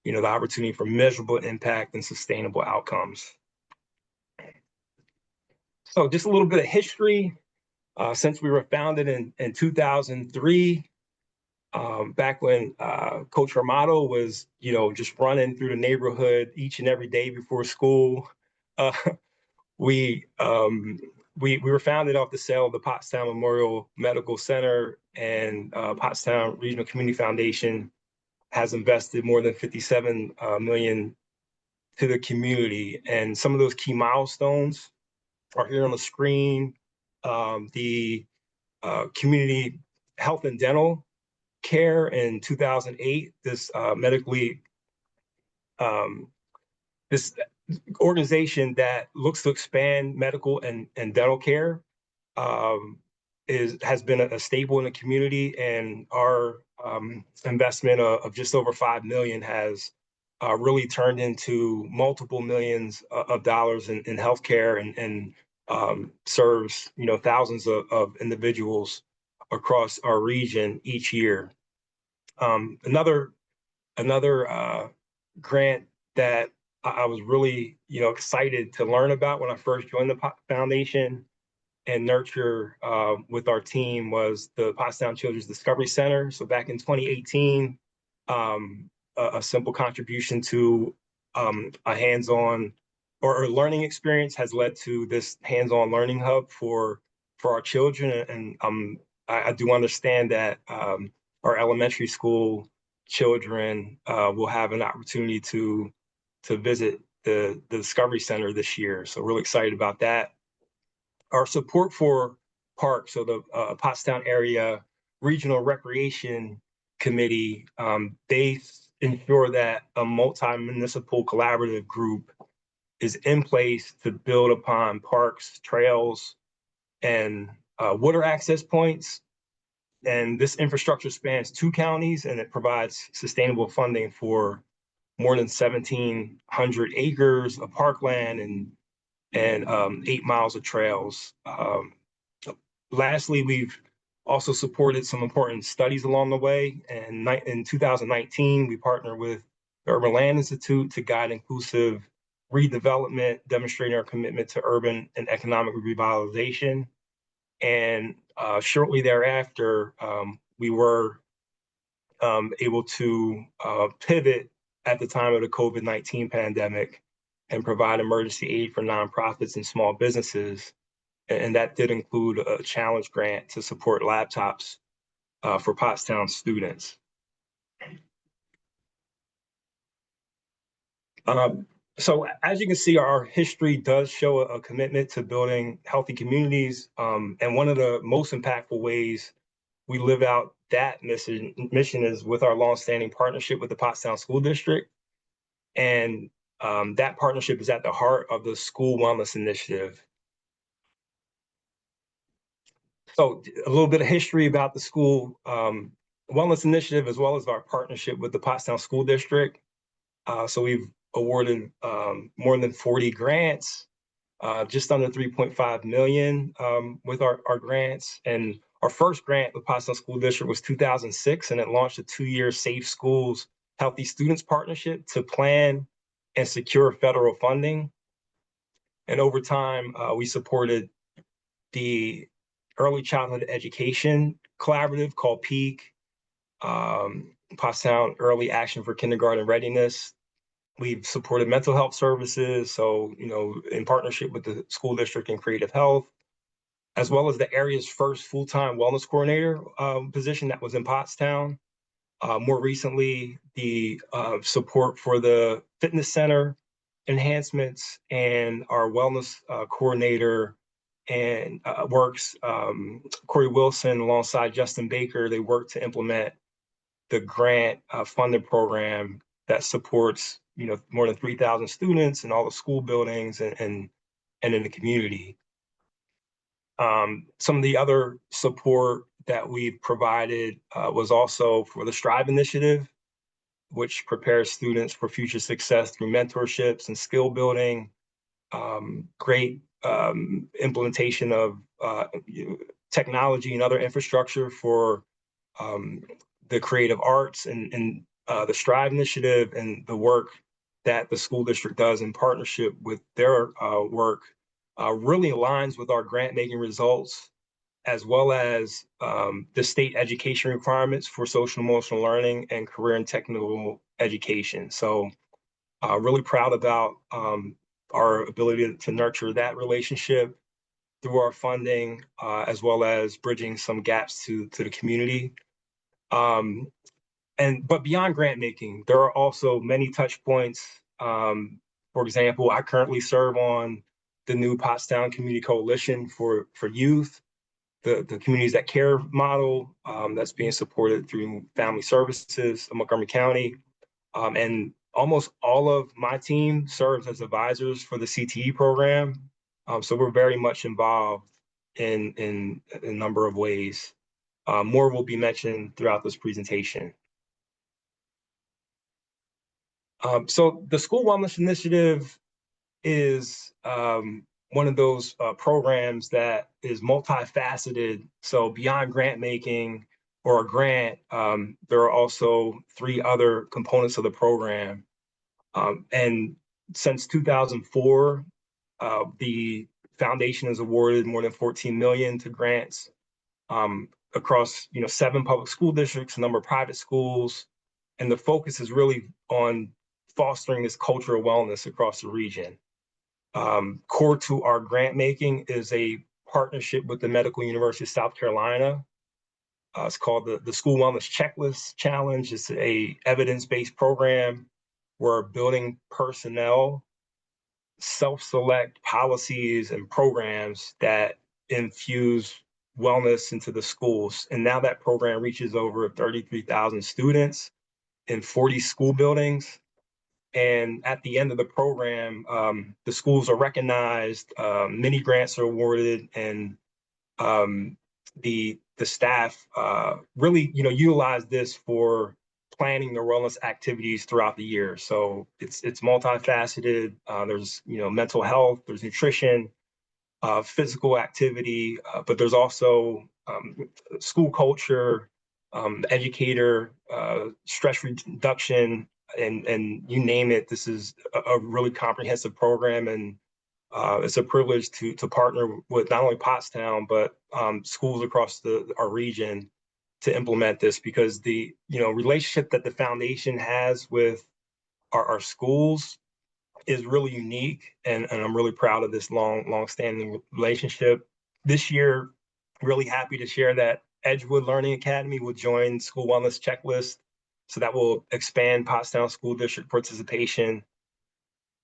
the opportunity for measurable impact and sustainable outcomes. So just a little bit of history. Since we were founded in 2003, back when Coach Armato was, just running through the neighborhood each and every day before school, we were founded off the sale of the Pottstown Memorial Medical Center, and Pottstown Regional Community Foundation has invested more than $57 million to the community. And some of those key milestones are here on the screen. The community health and dental care in 2008, this this organization that looks to expand medical and dental care has been a staple in the community, and our investment of just over $5 million has really turned into multiple millions of dollars in healthcare and serves thousands of individuals across our region each year. Another grant that I was really excited to learn about when I first joined the foundation and nurture with our team was the Pottstown Children's Discovery Center. So back in 2018, a simple contribution to a hands-on or learning experience has led to this hands-on learning hub for our children. And I do understand that our elementary school children will have an opportunity to visit the Discovery Center this year. So really excited about that. Our support for parks, so the Pottstown Area Regional Recreation Committee, they ensure that a multi-municipal collaborative group is in place to build upon parks, trails, and water access points. And this infrastructure spans 2 counties, and it provides sustainable funding for more than 1,700 acres of parkland and 8 miles of trails. Lastly, we've also supported some important studies along the way. And in 2019, we partnered with the Urban Land Institute to guide inclusive redevelopment, demonstrating our commitment to urban and economic revitalization. And shortly thereafter, we were able to pivot at the time of the COVID-19 pandemic and provide emergency aid for nonprofits and small businesses. And that did include a challenge grant to support laptops for Pottstown students. So as you can see, our history does show a commitment to building healthy communities. And one of the most impactful ways we live out that mission is with our longstanding partnership with the Pottstown School District. And that partnership is at the heart of the School Wellness Initiative. So a little bit of history about the School Wellness Initiative, as well as our partnership with the Pottstown School District. So we've awarded more than 40 grants, just under 3.5 million with our grants. And our first grant with Pottstown School District was 2006, and it launched a 2-year Safe Schools Healthy Students Partnership to plan and secure federal funding. And over time, we supported the Early Childhood Education Collaborative called PEAK, Pottstown Early Action for Kindergarten Readiness. We've supported mental health services, so, in partnership with the school district and Creative Health, as well as the area's first full-time wellness coordinator position that was in Pottstown. More recently, the support for the fitness center enhancements and our wellness coordinator and works, Corey Wilson alongside Justin Baker. They work to implement the grant funded program that supports more than 3,000 students in all the school buildings and in the community. Some of the other support that we've provided was also for the Strive Initiative, which prepares students for future success through mentorships and skill building. Great implementation of technology and other infrastructure for the creative arts and the Strive Initiative, and the work that the school district does in partnership with their work really aligns with our grant making results, as well as the state education requirements for social emotional learning and career and technical education. So really proud about our ability to nurture that relationship through our funding, as well as bridging some gaps to the community. But beyond grant making, there are also many touch points. For example, I currently serve on the new Pottstown Community Coalition for Youth, the Communities That Care model that's being supported through Family Services of Montgomery County. And almost all of my team serves as advisors for the CTE program. So we're very much involved in a number of ways. More will be mentioned throughout this presentation. So the School Wellness Initiative is one of those programs that is multifaceted. So beyond grant making or a grant, there are also 3 other components of the program. And since 2004, the foundation has awarded more than 14 million to grants across 7 public school districts, a number of private schools, and the focus is really on fostering this culture of wellness across the region. Core to our grant making is a partnership with the Medical University of South Carolina. It's called the School Wellness Checklist Challenge. It's a evidence-based program where building personnel self-select policies and programs that infuse wellness into the schools. And now that program reaches over 33,000 students in 40 school buildings. And at the end of the program, the schools are recognized, many grants are awarded, and the staff really utilize this for planning their wellness activities throughout the year. So it's multifaceted. There's mental health, there's nutrition, physical activity, but there's also school culture, educator, stress reduction, and you name it. This is a really comprehensive program, and it's a privilege to partner with not only Pottstown but schools across our region to implement this, because the relationship that the foundation has with our schools is really unique, and I'm really proud of this long-standing relationship. This year, really happy to share that Edgewood Learning Academy will join School Wellness Checklist, so that will expand Pottstown School District participation.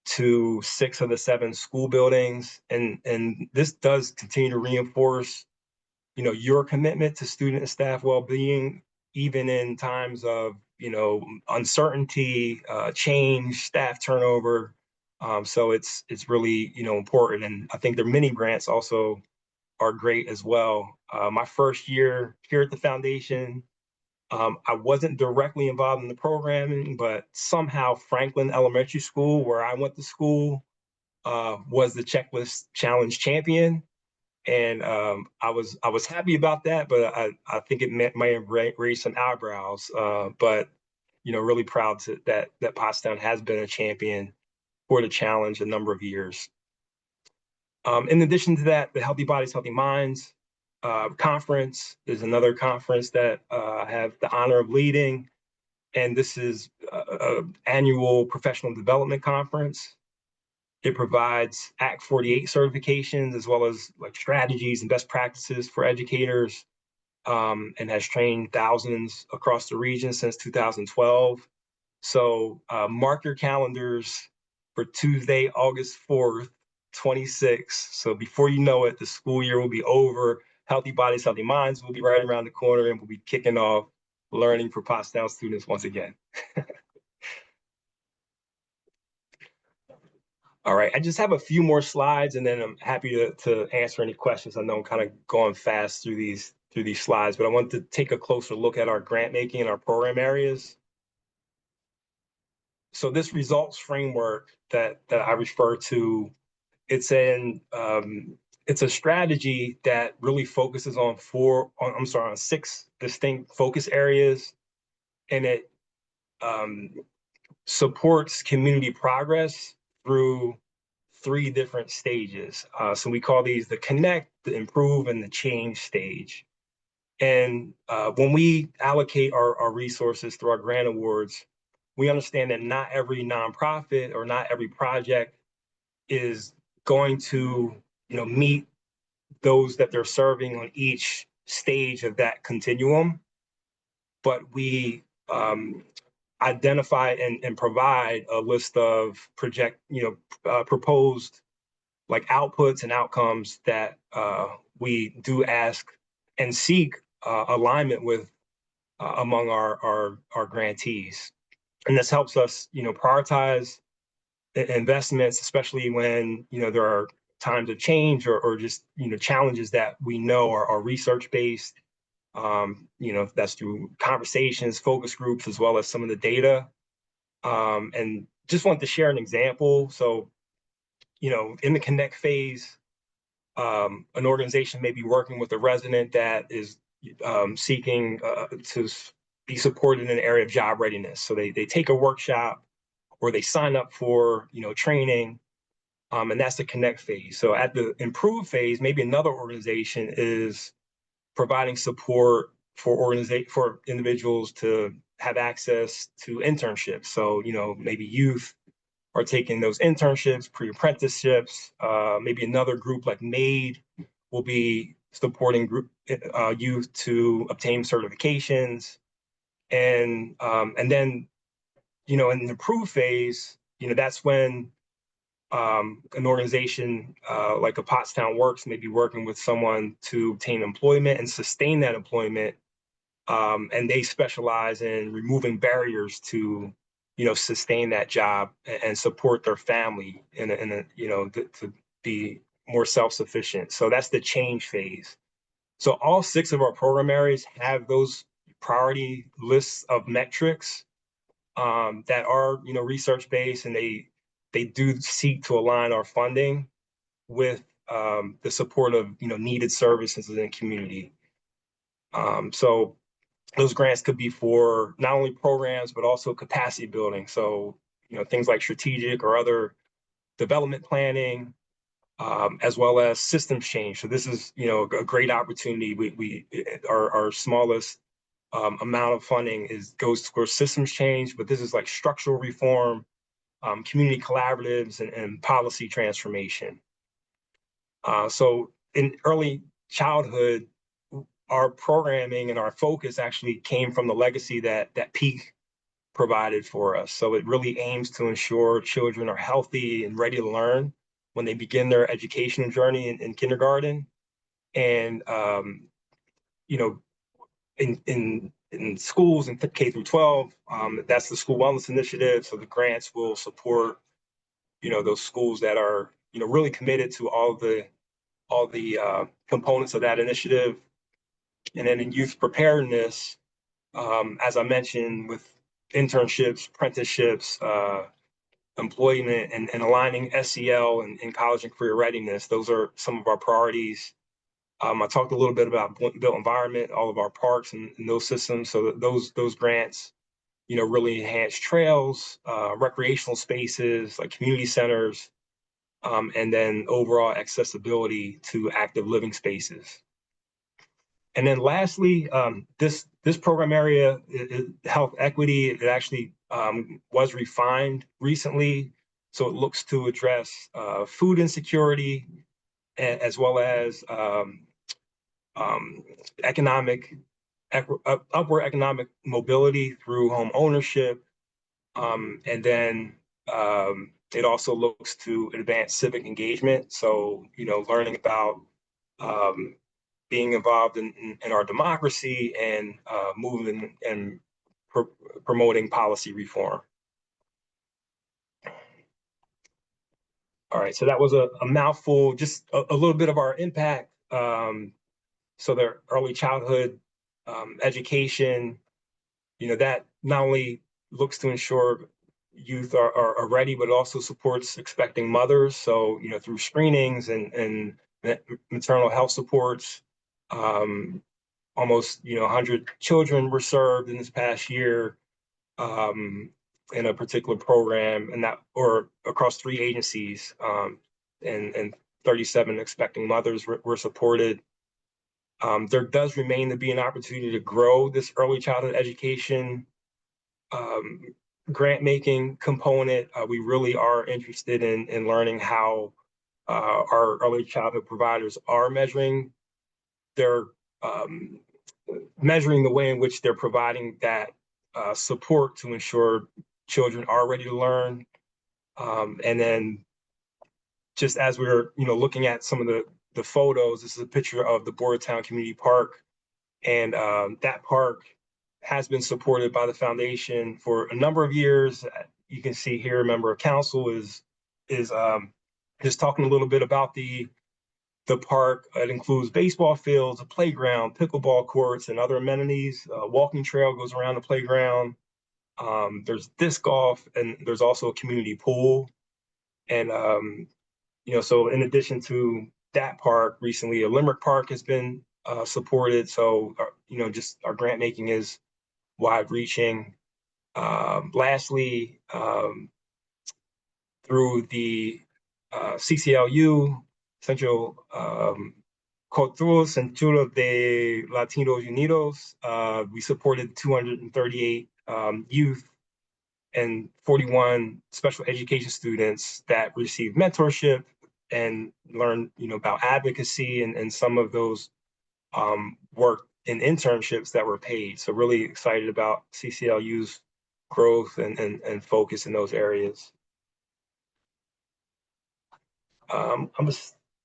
to 6 of the 7 school buildings. And this does continue to reinforce, your commitment to student and staff well-being, even in times of, uncertainty, change, staff turnover. So it's really, important. And I think their mini grants also are great as well. My first year here at the foundation, I wasn't directly involved in the programming, but somehow Franklin Elementary School, where I went to school, was the checklist challenge champion. And I was happy about that, but I think it may have raised some eyebrows. But really proud that Pottstown has been a champion for the challenge a number of years. In addition to that, the Healthy Bodies, Healthy Minds conference is another conference that I have the honor of leading. And this is an annual professional development conference. It provides Act 48 certifications, as well as like strategies and best practices for educators, and has trained thousands across the region since 2012. So mark your calendars for Tuesday, August 4th, 26. So before you know it, the school year will be over. Healthy Bodies, Healthy Minds will be right around the corner, and we'll be kicking off learning for Pottstown students once again. All right, I just have a few more slides, and then I'm happy to answer any questions. I know I'm kind of going fast through these slides, but I want to take a closer look at our grant making and our program areas. So this results framework that I refer to, it's a strategy that really focuses on 6 distinct focus areas, and it supports community progress through 3 different stages. So we call these the connect, the improve, and the change stage. And when we allocate our resources through our grant awards, we understand that not every nonprofit or not every project is going to, meet those that they're serving on each stage of that continuum. But we identify and provide a list of proposed like outputs and outcomes that we do ask and seek alignment with among our grantees. And this helps us, prioritize investments, especially when, there are times of change or just, challenges that we know are research-based. That's through conversations, focus groups, as well as some of the data. And just wanted to share an example. So, in the connect phase, an organization may be working with a resident that is seeking to be supported in an area of job readiness. So they take a workshop or they sign up for, training, and that's the connect phase. So at the improve phase, maybe another organization is providing support for individuals to have access to internships. So, maybe youth are taking those internships, pre-apprenticeships. Maybe another group like MAID will be supporting youth to obtain certifications. And then, in the improve phase, that's when an organization like a Pottstown Works may be working with someone to obtain employment and sustain that employment. And they specialize in removing barriers to, sustain that job and support their family to be more self-sufficient. So that's the change phase. So all 6 of our program areas have those priority lists of metrics that are, research-based, and they do seek to align our funding with the support of, needed services in the community. So those grants could be for not only programs, but also capacity building. So, things like strategic or other development planning, as well as systems change. So this is, a great opportunity. Our smallest amount of funding goes towards systems change, but this is like structural reform, community collaboratives, and policy transformation. So in early childhood, our programming and our focus actually came from the legacy that Peak provided for us. So it really aims to ensure children are healthy and ready to learn when they begin their educational journey in kindergarten. And, you know, in schools in K through 12, that's the School Wellness Initiative. So the grants will support, those schools that are, really committed to all the components of that initiative. And then in youth preparedness, as I mentioned, with internships, apprenticeships, employment, and aligning SEL and college and career readiness, those are some of our priorities. I talked a little bit about built environment, all of our parks and those systems. So that those grants, really enhance trails, recreational spaces like community centers, and then overall accessibility to active living spaces. And then lastly, this program area, health equity, it actually was refined recently. So it looks to address food insecurity, as well as upward economic mobility through home ownership. And then it also looks to advance civic engagement. So, learning about being involved in our democracy and moving and promoting policy reform. All right, so that was a mouthful, just a little bit of our impact. So the early childhood education, that not only looks to ensure youth are ready, but also supports expecting mothers. So, through screenings and maternal health supports, almost 100 children were served in this past year in a particular program, and that or across 3 agencies, and 37 expecting mothers were supported. There does remain to be an opportunity to grow this early childhood education grant making component. We really are interested in learning how our early childhood providers are measuring their measuring the way in which they're providing that support to ensure children are ready to learn. And then just as we were, looking at some of the photos, this is a picture of the Boardtown Community Park. And that park has been supported by the foundation for a number of years. You can see here, a member of council is just talking a little bit about the park. It includes baseball fields, a playground, pickleball courts, and other amenities. A walking trail goes around the playground. There's disc golf, and there's also a community pool. And, so in addition to that park, recently a Limerick Park has been supported. So, just our grant making is wide reaching. Lastly, through the CCLU, Central Cultural Centro de Latinos Unidos, we supported 238 youth and 41 special education students that received mentorship and learned, about advocacy and some of those work in internships that were paid. So really excited about CCLU's growth and focus in those areas. I'm gonna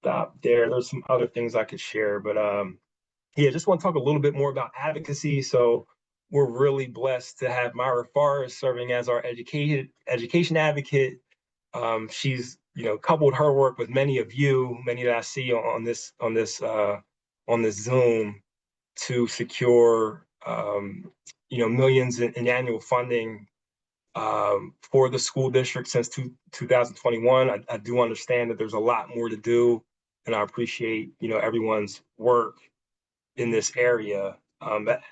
stop there. There's some other things I could share, but just want to talk a little bit more about advocacy. So we're really blessed to have Myra Forrest serving as our education advocate. She's, coupled her work with many that I see on this Zoom to secure, millions in annual funding for the school district since 2021. I do understand that there's a lot more to do, and I appreciate, everyone's work in this area.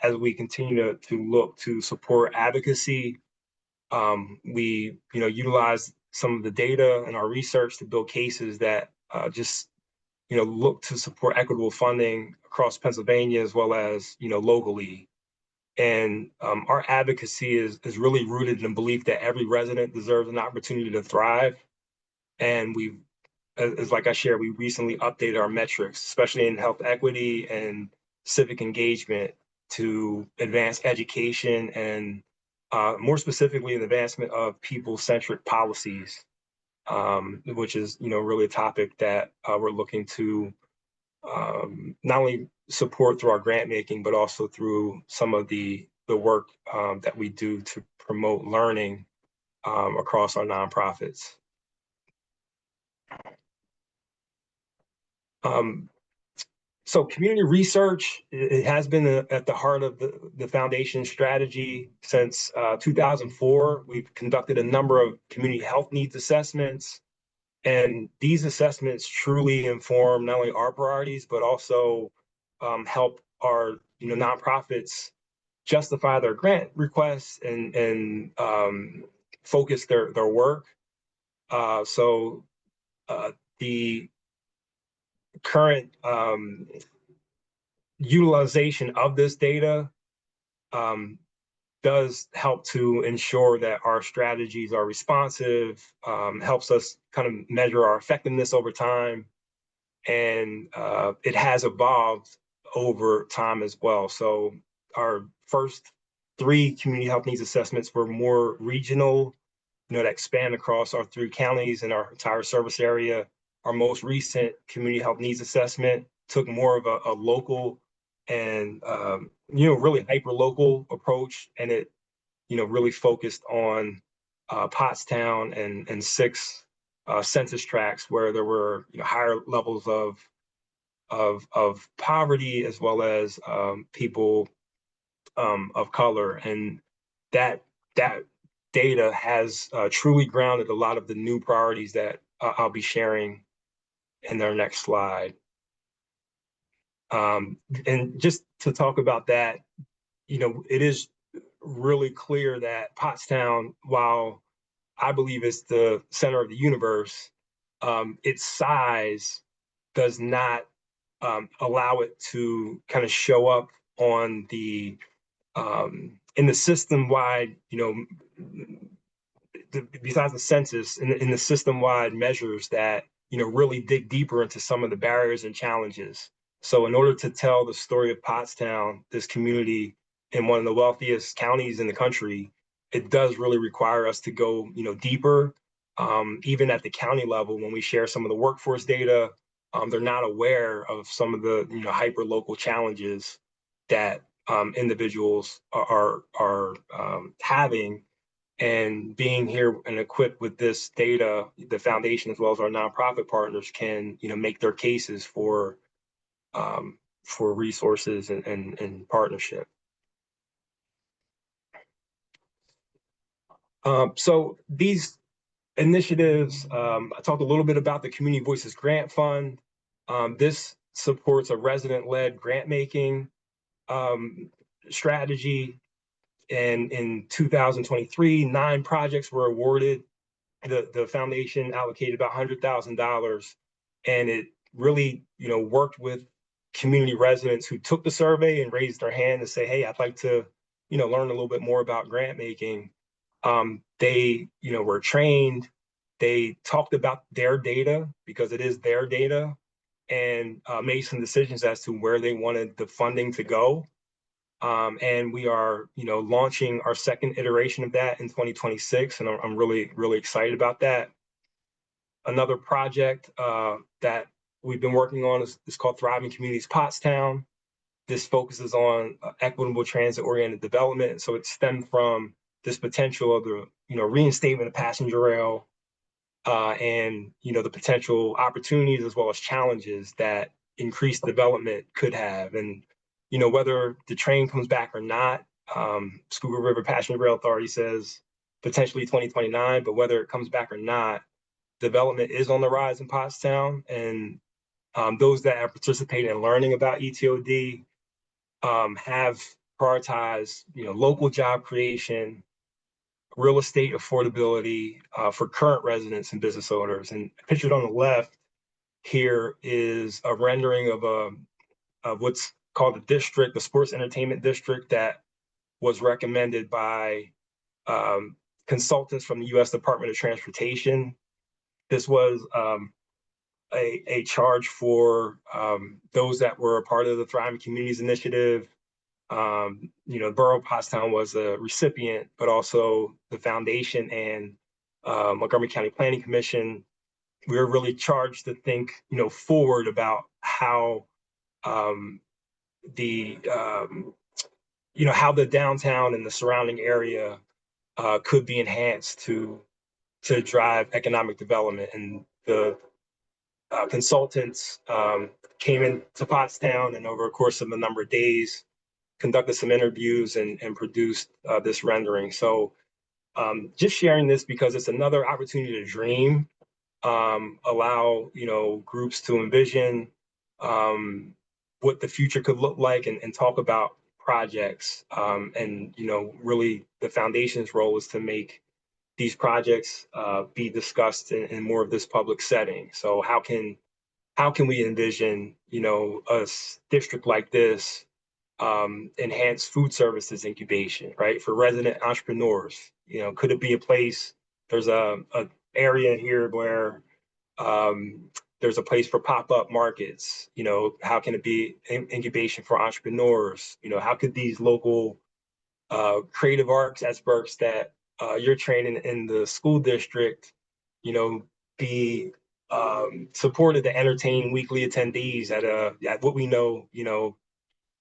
As we continue to look to support advocacy, we, utilize some of the data and our research to build cases that just, look to support equitable funding across Pennsylvania as well as, locally. And our advocacy is really rooted in the belief that every resident deserves an opportunity to thrive. And as like I shared, we recently updated our metrics, especially in health equity and civic engagement, to advance education and more specifically in the advancement of people-centric policies, which is, really a topic that we're looking to not only support through our grant making, but also through some of the work that we do to promote learning across our nonprofits. So community research, it has been at the heart of the foundation strategy since 2004. We've conducted a number of community health needs assessments, and these assessments truly inform not only our priorities, but also help our nonprofits justify their grant requests and focus their work. So the current utilization of this data does help to ensure that our strategies are responsive, helps us kind of measure our effectiveness over time, and it has evolved over time as well. So our first 3 community health needs assessments were more regional, that expand across our 3 counties and our entire service area. Our most recent community health needs assessment took more of a local and really hyper local approach, and it really focused on Pottstown and 6 census tracts where there were higher levels of poverty as well as people of color, and that data has truly grounded a lot of the new priorities that I'll be sharing in our next slide. And just to talk about that, it is really clear that Pottstown, while I believe it's the center of the universe, its size does not allow it to kind of show up on the in the system-wide, besides the census, in the system-wide measures that really dig deeper into some of the barriers and challenges. So in order to tell the story of Pottstown, this community in one of the wealthiest counties in the country, it does really require us to go deeper. Even at the county level, when we share some of the workforce data, they're not aware of some of the hyper local challenges that individuals are having. And being here and equipped with this data, the foundation as well as our nonprofit partners can make their cases for resources and partnership. So these initiatives, I talked a little bit about the Community Voices Grant Fund. This supports a resident-led grant-making strategy. And in 2023, 9 projects were awarded. The foundation allocated about $100,000, and it really, worked with community residents who took the survey and raised their hand to say, "Hey, I'd like to, learn a little bit more about grant making." They, were trained. They talked about their data because it is their data, and made some decisions as to where they wanted the funding to go. And we are, launching our second iteration of that in 2026, and I'm really, really excited about that. Another project that we've been working on is called Thriving Communities Pottstown. This focuses on equitable transit-oriented development. So it stemmed from this potential of the, reinstatement of passenger rail and, the potential opportunities as well as challenges that increased development could have. And whether the train comes back or not, Schuylkill River Passenger Rail Authority says potentially 2029, but whether it comes back or not, development is on the rise in Pottstown. And those that have participated in learning about ETOD have prioritized, local job creation, real estate affordability for current residents and business owners. And pictured on the left here is a rendering of what's called the district, the sports entertainment district, that was recommended by consultants from the U.S. Department of Transportation. This was a charge for those that were a part of the Thriving Communities Initiative Borough of Pottstown was a recipient, but also the foundation and Montgomery County Planning Commission. We were really charged to think, forward about how how the downtown and the surrounding area could be enhanced to drive economic development. And the consultants came into Pottstown and over a course of a number of days conducted some interviews and produced this rendering. So just sharing this because it's another opportunity to dream, allow groups to envision what the future could look like and talk about projects. And really the foundation's role is to make these projects be discussed in more of this public setting. So how can we envision a district like this enhance food services incubation, right, for resident entrepreneurs? Could it be a place? There's a area here where there's a place for pop-up markets. How can it be incubation for entrepreneurs? How could these local creative arts experts that you're training in the school district, be supported to entertain weekly attendees at what we know,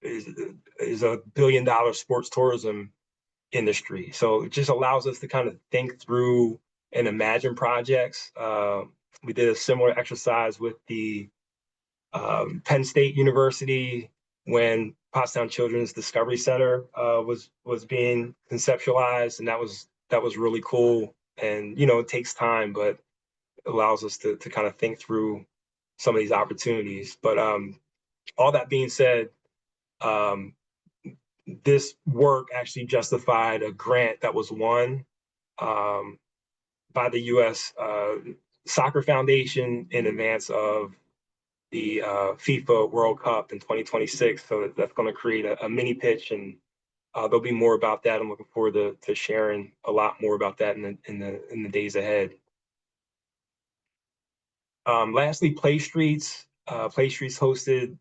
is a $1 billion sports tourism industry. So it just allows us to kind of think through and imagine projects. We did a similar exercise with the Penn State University when Pottstown Children's Discovery Center was being conceptualized, and that was really cool. And it takes time, but it allows us to kind of think through some of these opportunities. But all that being said, this work actually justified a grant that was won by the U.S. Soccer Foundation in advance of the FIFA World Cup in 2026. So that's going to create a mini pitch, and there'll be more about that. I'm looking forward to sharing a lot more about that in the days ahead. Lastly, Play Streets. Play Streets hosted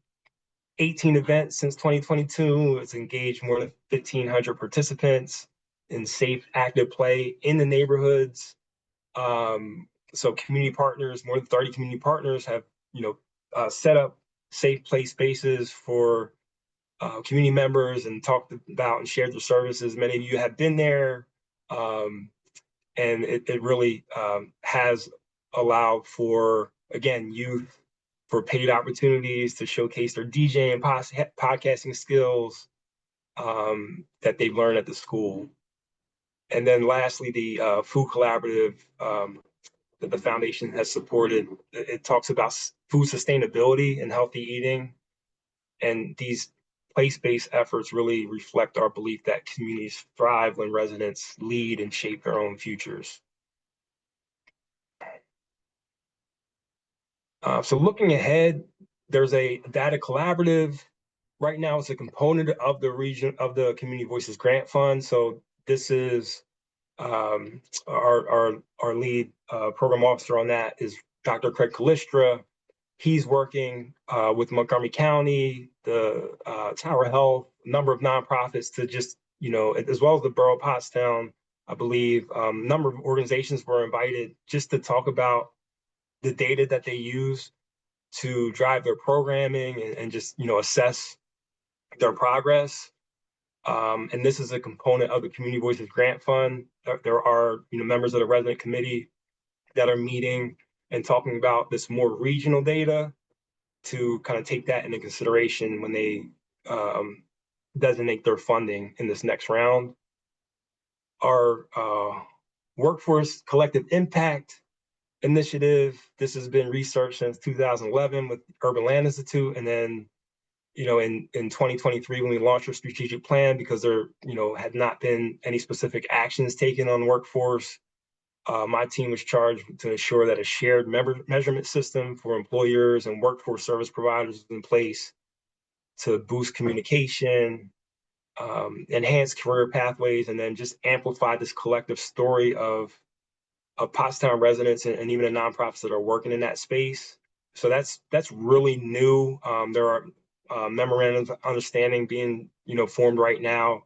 18 events since 2022. It's engaged more than 1,500 participants in safe, active play in the neighborhoods. So community partners, more than 30 community partners have, set up safe play spaces for community members and talked about and shared their services. Many of you have been there, and it really has allowed for, again, youth for paid opportunities to showcase their DJ and podcasting skills that they've learned at the school. And then lastly, the food collaborative that the foundation has supported. It talks about food sustainability and healthy eating. And these place-based efforts really reflect our belief that communities thrive when residents lead and shape their own futures. So looking ahead, there's a data collaborative. Right now, it's a component of the Community Voices Grant Fund. So this is our lead program officer on that is Dr. Craig Callistra. He's working with Montgomery County, the Tower Health, a number of nonprofits to just, as well as the Borough of Pottstown, I believe, a number of organizations were invited just to talk about the data that they use to drive their programming and just, assess their progress. And this is a component of the Community Voices Grant Fund. There are, members of the resident committee that are meeting and talking about this more regional data to kind of take that into consideration when they designate their funding in this next round. Our Workforce Collective Impact Initiative, this has been researched since 2011 with Urban Land Institute, and then in 2023 when we launched our strategic plan, because there had not been any specific actions taken on workforce, my team was charged to ensure that a shared measurement system for employers and workforce service providers is in place to boost communication, enhance career pathways, and then just amplify this collective story of Pottstown residents and even the nonprofits that are working in that space. So that's really new. There are memorandum of understanding being, formed right now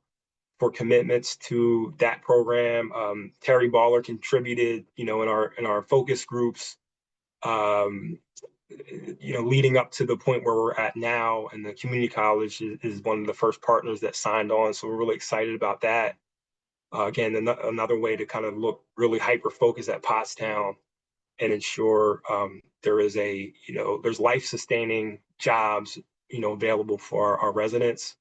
for commitments to that program. Terry Baller contributed, in our focus groups, leading up to the point where we're at now, and the community college is one of the first partners that signed on. So we're really excited about that. Again, another way to kind of look really hyper focused at Pottstown and ensure there is there's life sustaining jobs, available for our residents.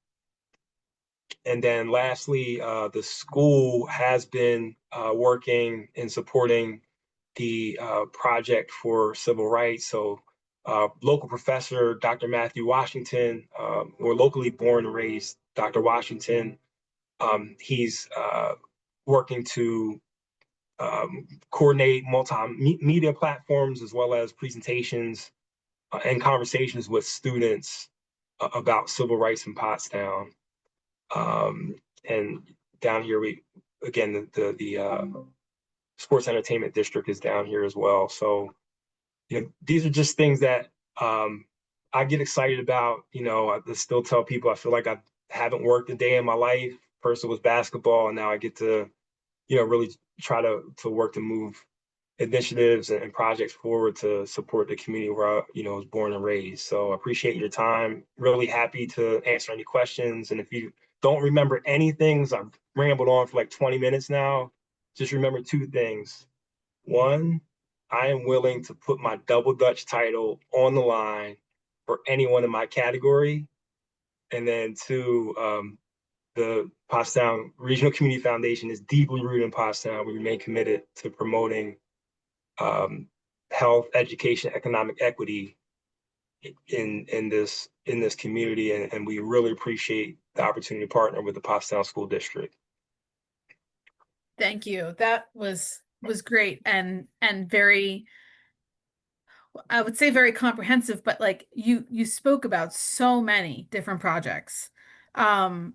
And then lastly, the school has been working and supporting the project for civil rights. So local professor, Dr. Matthew Washington, or locally born and raised Dr. Washington, he's working to coordinate multimedia platforms as well as presentations and conversations with students about civil rights in Pottstown. And down here, the sports entertainment district is down here as well. So, these are just things that I get excited about. I still tell people I feel like I haven't worked a day in my life. First it was basketball, and now I get to, really try to work to move initiatives and projects forward to support the community where I, was born and raised. So I appreciate your time. Really happy to answer any questions. And if you don't remember anything, so I've rambled on for like 20 minutes now, just remember two things. One, I am willing to put my double Dutch title on the line for anyone in my category. And then two, the Pottstown Regional Community Foundation is deeply rooted in Pottstown. We remain committed to promoting health, education, economic equity in this community, and we really appreciate the opportunity to partner with the Pottstown School District. Thank you. That was great and very, I would say very comprehensive, but like you spoke about so many different projects. And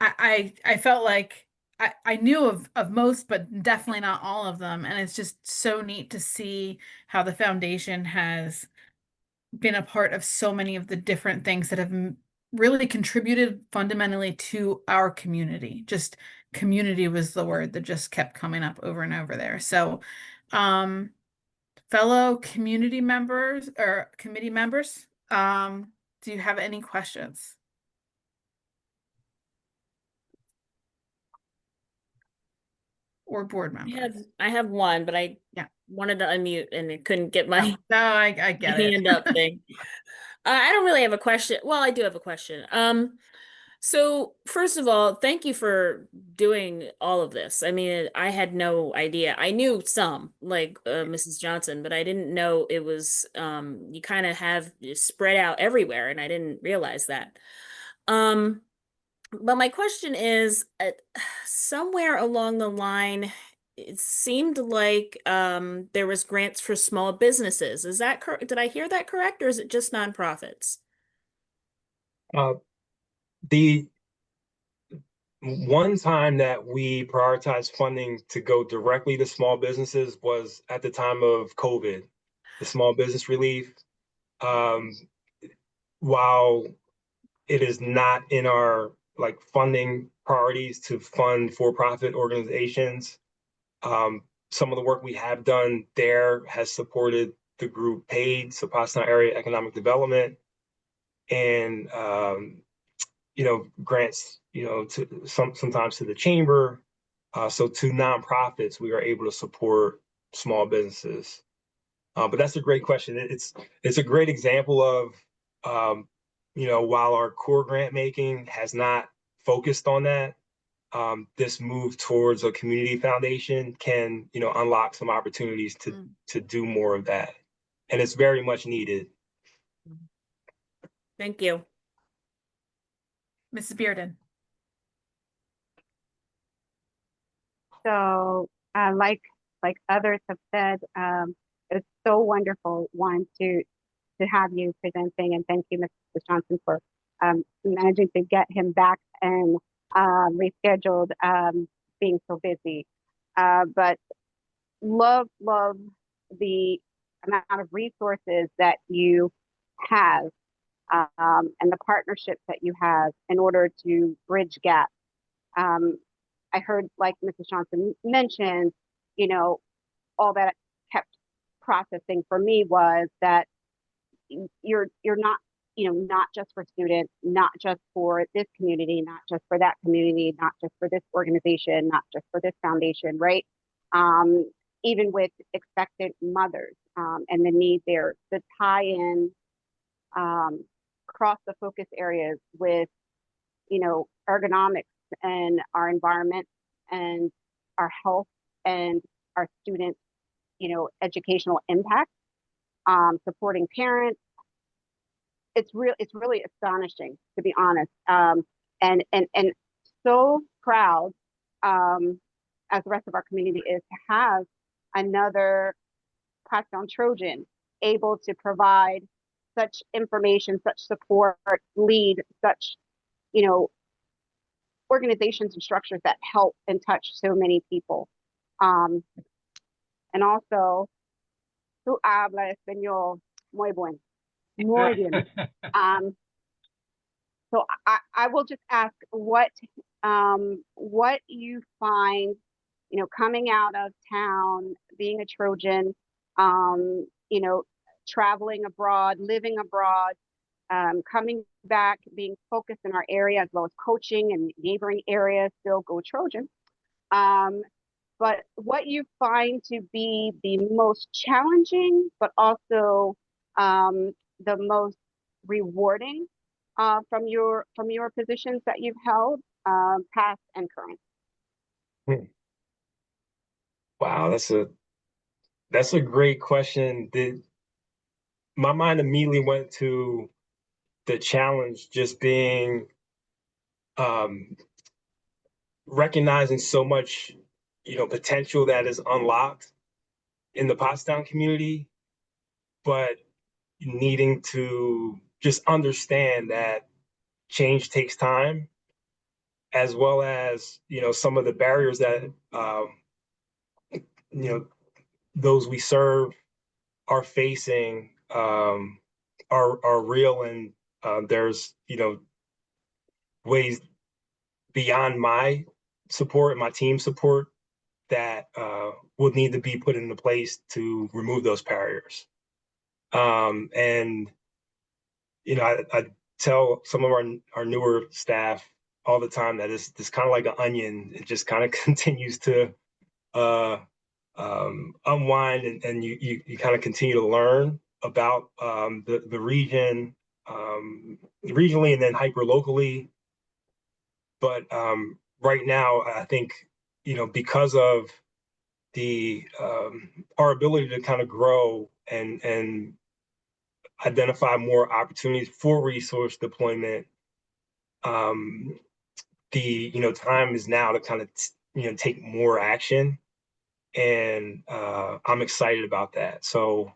I felt like I knew of most, but definitely not all of them. And it's just so neat to see how the foundation has been a part of so many of the different things that have really contributed fundamentally to our community. Just community was the word that just kept coming up over and over there. So, fellow community members or committee members, do you have any questions? Or board members? I have one, but I wanted to unmute and I couldn't get my No, I get it. hand up thing. I don't really have a question. Well, I do have a question. So first of all, thank you for doing all of this. I mean, I had no idea. I knew some, like Mrs. Johnson, but I didn't know it was you kind of have spread out everywhere, and I didn't realize that. But my question is, somewhere along the line, it seemed like there was grants for small businesses. Is that correct? Did I hear that correct, or is it just nonprofits? The one time that we prioritized funding to go directly to small businesses was at the time of COVID, the small business relief. While it is not in our funding priorities to fund for-profit organizations, some of the work we have done there has supported the group PAID, so Pottstown Area Economic Development, and grants, to sometimes to the chamber. So to nonprofits, we are able to support small businesses. But that's a great question. It's a great example of, while our core grant making has not focused on that, this move towards a community foundation can, unlock some opportunities to do more of that. And it's very much needed. Thank you. Mrs. Bearden. So, like others have said, it's so wonderful, to have you presenting, and thank you, Mrs. Johnson, for managing to get him back and rescheduled, being so busy. But love the amount of resources that you have and the partnerships that you have in order to bridge gaps. I heard, like Mrs. Johnson mentioned, you know, all that kept processing for me was that you're not, you know, not just for students, not just for this community, not just for that community, not just for this organization, not just for this foundation, right? Even with expectant mothers, and the need there to tie in across the focus areas with, you know, ergonomics and our environment and our health and our students, you know, educational impact, supporting parents. It's really astonishing, to be honest. And so proud, as the rest of our community is, to have another Pottstown Trojan able to provide such information, such support, lead such, you know, organizations and structures that help and touch so many people. And also, tú habla español muy buen. Muy bien. So I will just ask what you find, you know, coming out of town, being a Trojan, you know, traveling abroad, living abroad, coming back, being focused in our area as well as coaching and neighboring areas, still go Trojan. But what you find to be the most challenging, but also the most rewarding from your positions that you've held, past and current. Wow, that's a great question. My mind immediately went to the challenge just being recognizing so much, you know, potential that is unlocked in the Pottstown community, but needing to just understand that change takes time, as well as, you know, some of the barriers that you know, those we serve are facing, are real, and there's, you know, ways beyond my support and my team support that would need to be put into place to remove those barriers. And you know, I tell some of our newer staff all the time that it's kind of like an onion. It just kind of continues to unwind, and you kind of continue to learn about the region, regionally, and then hyper locally. But right now, I think, you know, because of the our ability to kind of grow and identify more opportunities for resource deployment, the, you know, time is now to kind of you know, take more action, and I'm excited about that. So,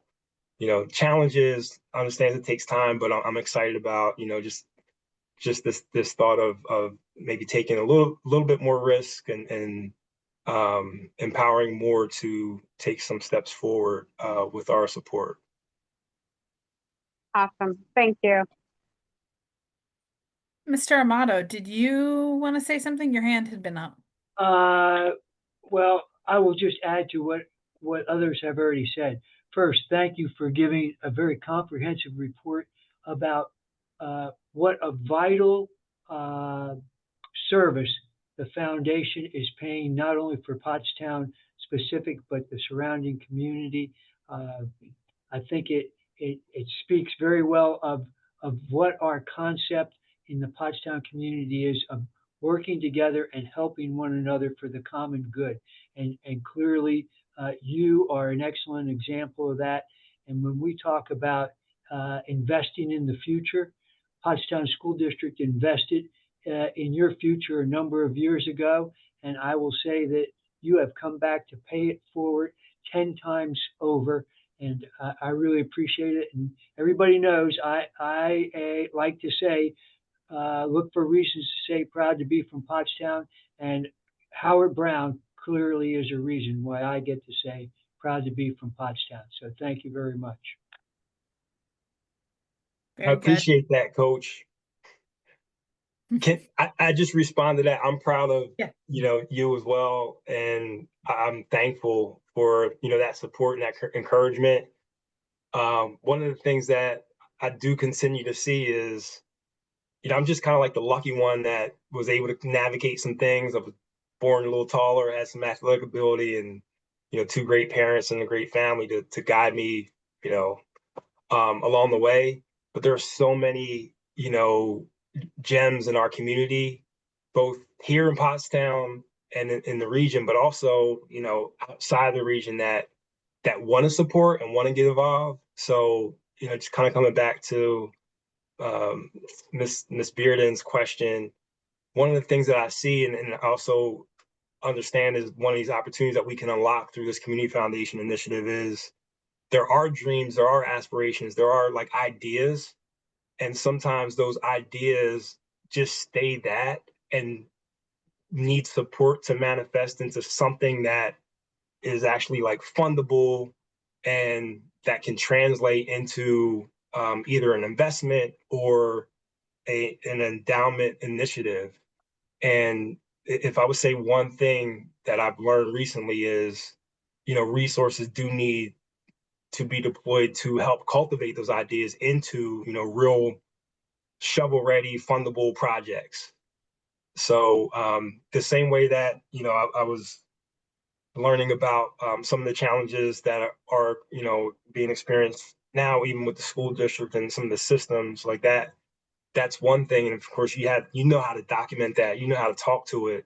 you know, challenges, I understand it takes time, but I'm excited about, you know, just this thought of maybe taking a little bit more risk, and empowering more to take some steps forward with our support. Awesome. Thank you. Mr. Amato, did you want to say something? Your hand had been up. Well, I will just add to what others have already said. First, thank you for giving a very comprehensive report about what a vital service the foundation is paying, not only for Pottstown specific, but the surrounding community. I think it speaks very well of what our concept in the Pottstown community is, of working together and helping one another for the common good. And clearly, you are an excellent example of that. And when we talk about investing in the future, Pottstown School District invested in your future a number of years ago. And I will say that you have come back to pay it forward 10 times over. And I really appreciate it. And everybody knows I like to say, look for reasons to say proud to be from Pottstown, and Howard Brown clearly is a reason why I get to say proud to be from Pottstown. So thank you very much. I Very good. appreciate that, Coach. I just respond to that. I'm proud of Yeah. you as well, and I'm thankful for that support and that encouragement. One of the things that I do continue to see is I'm just kind of like the lucky one that was able to navigate some things. I was born a little taller, had some athletic ability, and two great parents and a great family to guide me along the way. But there are so many gems in our community, both here in Pottstown and in the region, but also outside the region that want to support and want to get involved. So just kind of coming back to Miss Bearden's question, one of the things that I see and also understand is one of these opportunities that we can unlock through this community foundation initiative is there are dreams, there are aspirations, there are like ideas, and sometimes those ideas just stay that and need support to manifest into something that is actually like fundable and that can translate into either an investment or an endowment initiative. And if I would say one thing that I've learned recently is, resources do need to be deployed to help cultivate those ideas into, real shovel-ready, fundable projects. So the same way that, I was learning about some of the challenges that are being experienced now, even with the school district and some of the systems like that. That's one thing, and of course, you know how to document that, you know how to talk to it.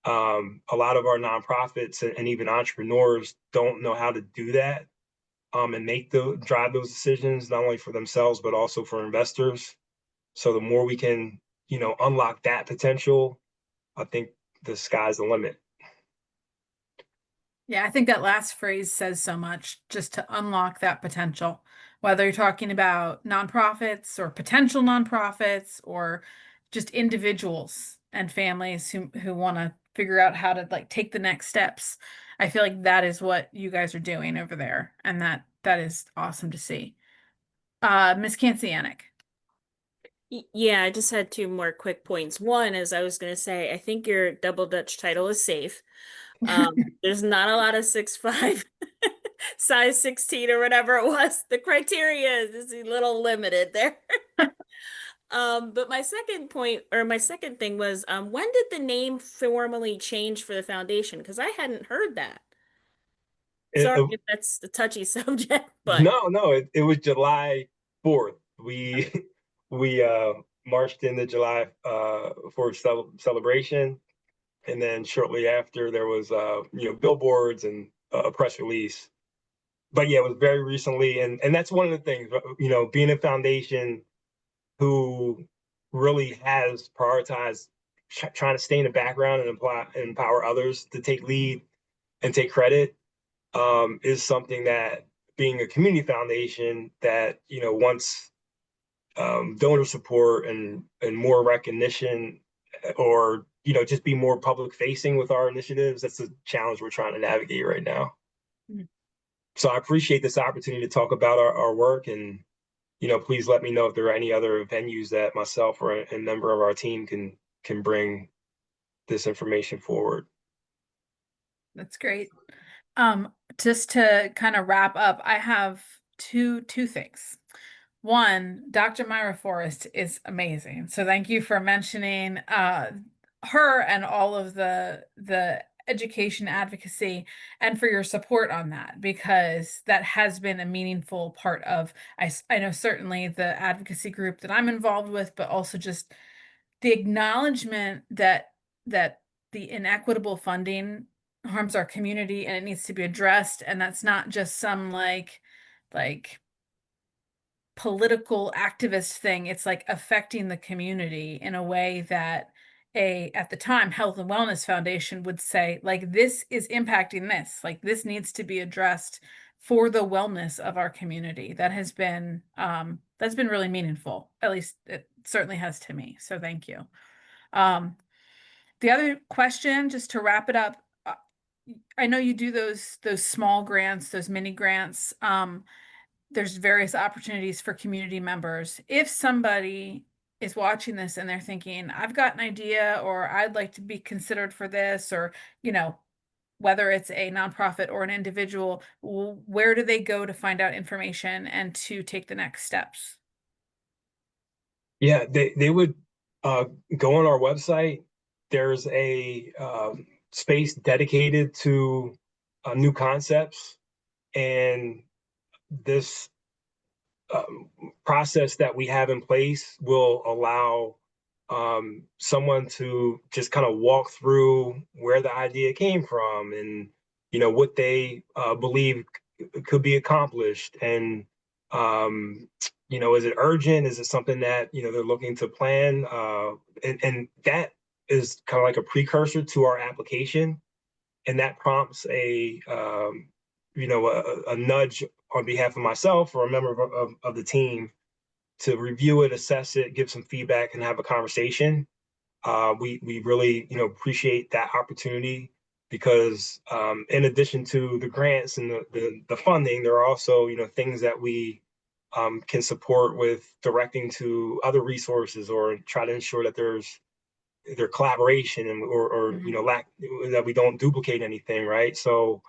A lot of our nonprofits and even entrepreneurs don't know how to do that and drive those decisions not only for themselves but also for investors. So the more we can, unlock that potential, I think the sky's the limit. Yeah, I think that last phrase says so much, just to unlock that potential, whether you're talking about nonprofits or potential nonprofits or just individuals and families who want to figure out how to like take the next steps. I feel like that is what you guys are doing over there, and that is awesome to see. Miss Kancianik. Yeah, I just had two more quick points. One is I was going to say, I think your double Dutch title is safe. There's not a lot of 6'5", size 16 or whatever it was. The criteria is a little limited there. But my second point or my second thing was, when did the name formally change for the foundation? Because I hadn't heard that. Sorry if that's the touchy subject, but No, it was July 4th. We we marched in the July 4th celebration, and then shortly after there was billboards and a press release. But yeah, it was very recently, and that's one of the things, being a foundation who really has prioritized trying to stay in the background and empower others to take lead and take credit is something that, being a community foundation that wants donor support and more recognition, or just be more public facing with our initiatives. That's the challenge we're trying to navigate right now. Mhm. So I appreciate this opportunity to talk about our work, and please let me know if there are any other venues that myself or a member of our team can bring this information forward. That's great. Just to kind of wrap up, I have two things. One, Dr. Myra Forrest is amazing. So thank you for mentioning her and all of the education advocacy and for your support on that, because that has been a meaningful part of, I know certainly the advocacy group that I'm involved with, but also just the acknowledgement that the inequitable funding harms our community and it needs to be addressed. And that's not just some like political activist thing. It's like affecting the community in a way that at the time, Health and Wellness Foundation would say, like, this is impacting this, like this needs to be addressed for the wellness of our community. That has been that's been really meaningful. At least it certainly has to me. So thank you. The other question, just to wrap it up, I know you do those small grants, those mini grants. there's various opportunities for community members. If somebody is watching this and they're thinking, I've got an idea, or I'd like to be considered for this, or, you know, whether it's a nonprofit or an individual, where do they go to find out information and to take the next steps? Yeah, they would go on our website. There's a space dedicated to new concepts, and this process that we have in place will allow someone to just kind of walk through where the idea came from, and what they believe could be accomplished, and is it urgent, is it something that they're looking to plan, and that is kind of like a precursor to our application, and that prompts a nudge on behalf of myself or a member of the team to review it, assess it, give some feedback, and have a conversation. We really appreciate that opportunity, because in addition to the grants and the funding, there are also things that we can support with directing to other resources, or try to ensure that there's collaboration, and or lack, that we don't duplicate anything, right? So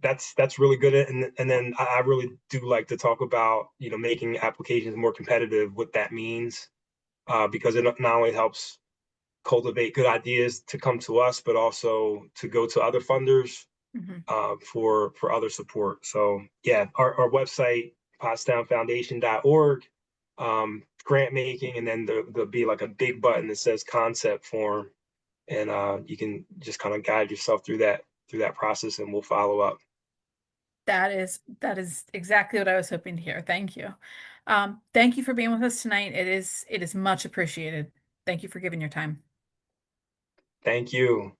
that's really good. And then I really do like to talk about making applications more competitive, what that means, because it not only helps cultivate good ideas to come to us, but also to go to other funders for other support. So yeah, our website, pottstownfoundation.org, grant making, and then there'll be like a big button that says concept form, and you can just kind of guide yourself through that process, and we'll follow up. That is exactly what I was hoping to hear. Thank you. Thank you for being with us tonight. It is much appreciated. Thank you for giving your time. Thank you.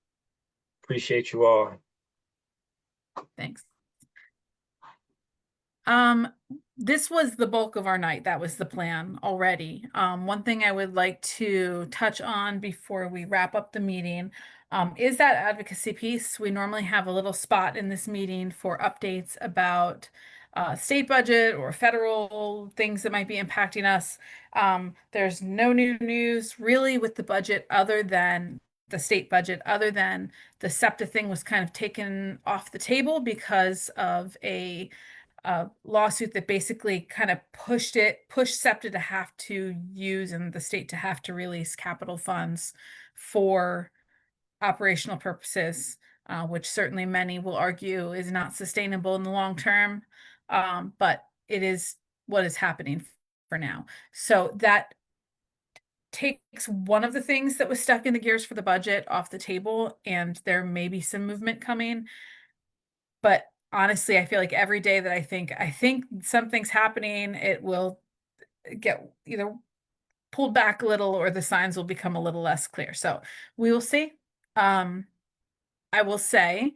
Appreciate you all. Thanks. This was the bulk of our night. That was the plan already. One thing I would like to touch on before we wrap up the meeting is that advocacy piece. We normally have a little spot in this meeting for updates about state budget or federal things that might be impacting us. There's no new news really with the budget, other than the state budget, other than the SEPTA thing was kind of taken off the table because of a lawsuit that basically kind of pushed SEPTA to have to use, and the state to have to release capital funds for operational purposes, which certainly many will argue is not sustainable in the long term. But it is what is happening for now. So that takes one of the things that was stuck in the gears for the budget off the table, and there may be some movement coming. But honestly, I feel like every day that I think something's happening, it will get either pulled back a little, or the signs will become a little less clear. So we will see. I will say,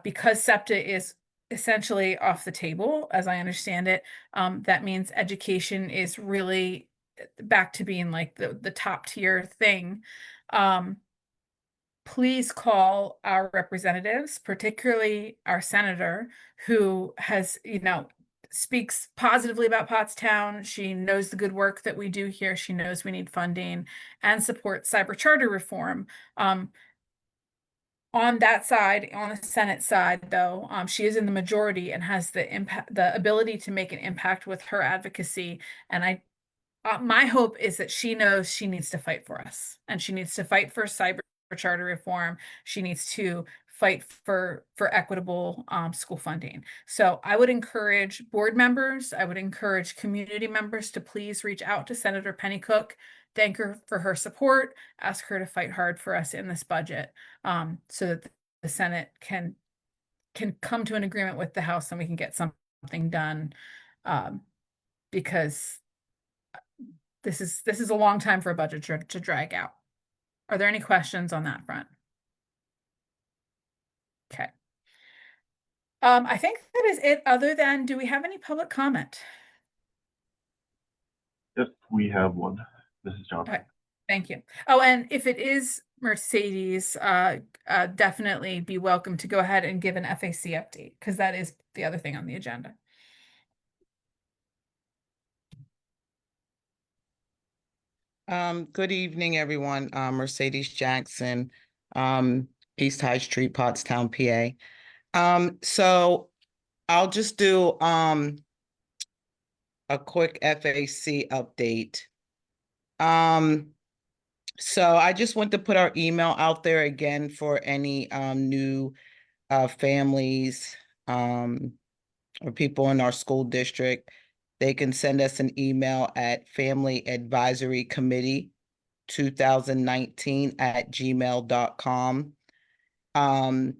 because SEPTA is essentially off the table, as I understand it, that means education is really back to being like the top tier thing. Please call our representatives, particularly our senator, who has, speaks positively about Pottstown. She knows the good work that we do here. She knows we need funding, and supports cyber charter reform. On that side, on the Senate side, though, she is in the majority and has the ability to make an impact with her advocacy. And my hope is that she knows she needs to fight for us, and she needs to fight for cyber charter reform. She needs to fight for equitable school funding. So I would encourage board members, I would encourage community members to please reach out to Senator Pennycook, thank her for her support, ask her to fight hard for us in this budget, so that the Senate can come to an agreement with the House, and we can get something done, because this is a long time for a budget to drag out. Are there any questions on that front? Okay. I think that is it, other than, do we have any public comment? Yes, we have one. Mrs. Johnson. Okay. Thank you. Oh, and if it is Mercedes, definitely be welcome to go ahead and give an FAC update, because that is the other thing on the agenda. Good evening, everyone. Mercedes Jackson, East High Street, Pottstown, PA. So I'll just do a quick FAC update. So I just want to put our email out there again for any new families or people in our school district. They can send us an email at Family Advisory Committee 2019@gmail.com. And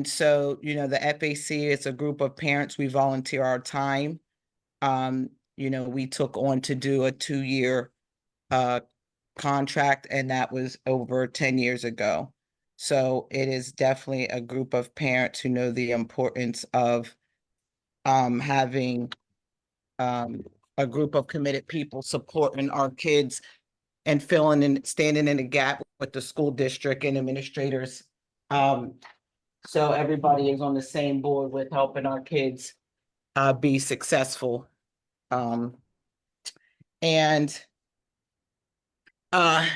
so, the FAC is a group of parents. We volunteer our time. We took on to do a 2-year contract, and that was over 10 years ago. So it is definitely a group of parents who know the importance of having a group of committed people supporting our kids and standing in the gap with the school district and administrators. So everybody is on the same board with helping our kids be successful. And I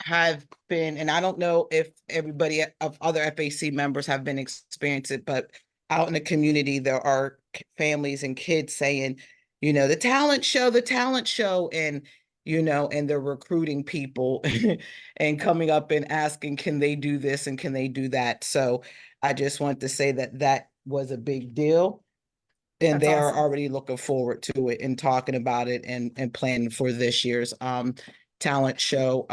have been, and I don't know if everybody of other FAC members have been experiencing it, but out in the community, there are families and kids saying, the talent show, and, and they're recruiting people and coming up and asking, can they do this and can they do that? So I just want to say that was a big deal. And That's they're awesome. already looking forward to it and talking about it and planning for this year's talent show.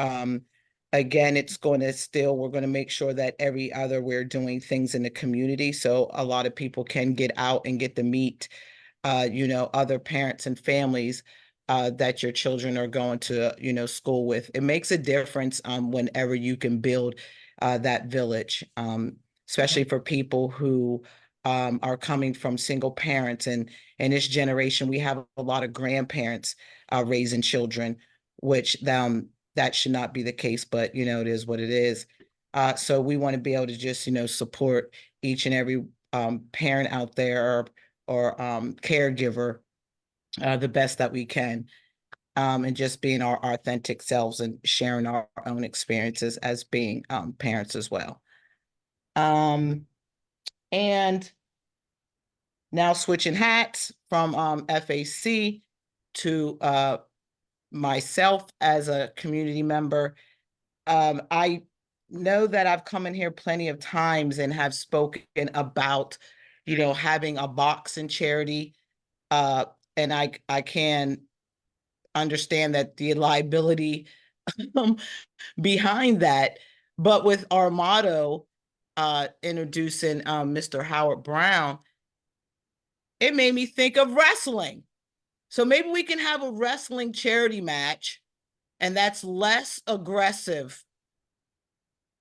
Again, we're going to make sure that every other we're doing things in the community. So a lot of people can get out and get to meet, other parents and families that your children are going to, school with. It makes a difference whenever you can build that village, especially for people who are coming from single parents. And in this generation, we have a lot of grandparents raising children, which that should not be the case, but it is what it is. So we want to be able to just, support each and every parent out there or caregiver the best that we can. And just being our authentic selves and sharing our own experiences as being parents as well. And now switching hats from FAC to myself as a community member. I know that I've come in here plenty of times and have spoken about, having a box in charity. And I can understand that the liability behind that. But with our motto, introducing Mr. Howard Brown, it made me think of wrestling. So maybe we can have a wrestling charity match, and that's less aggressive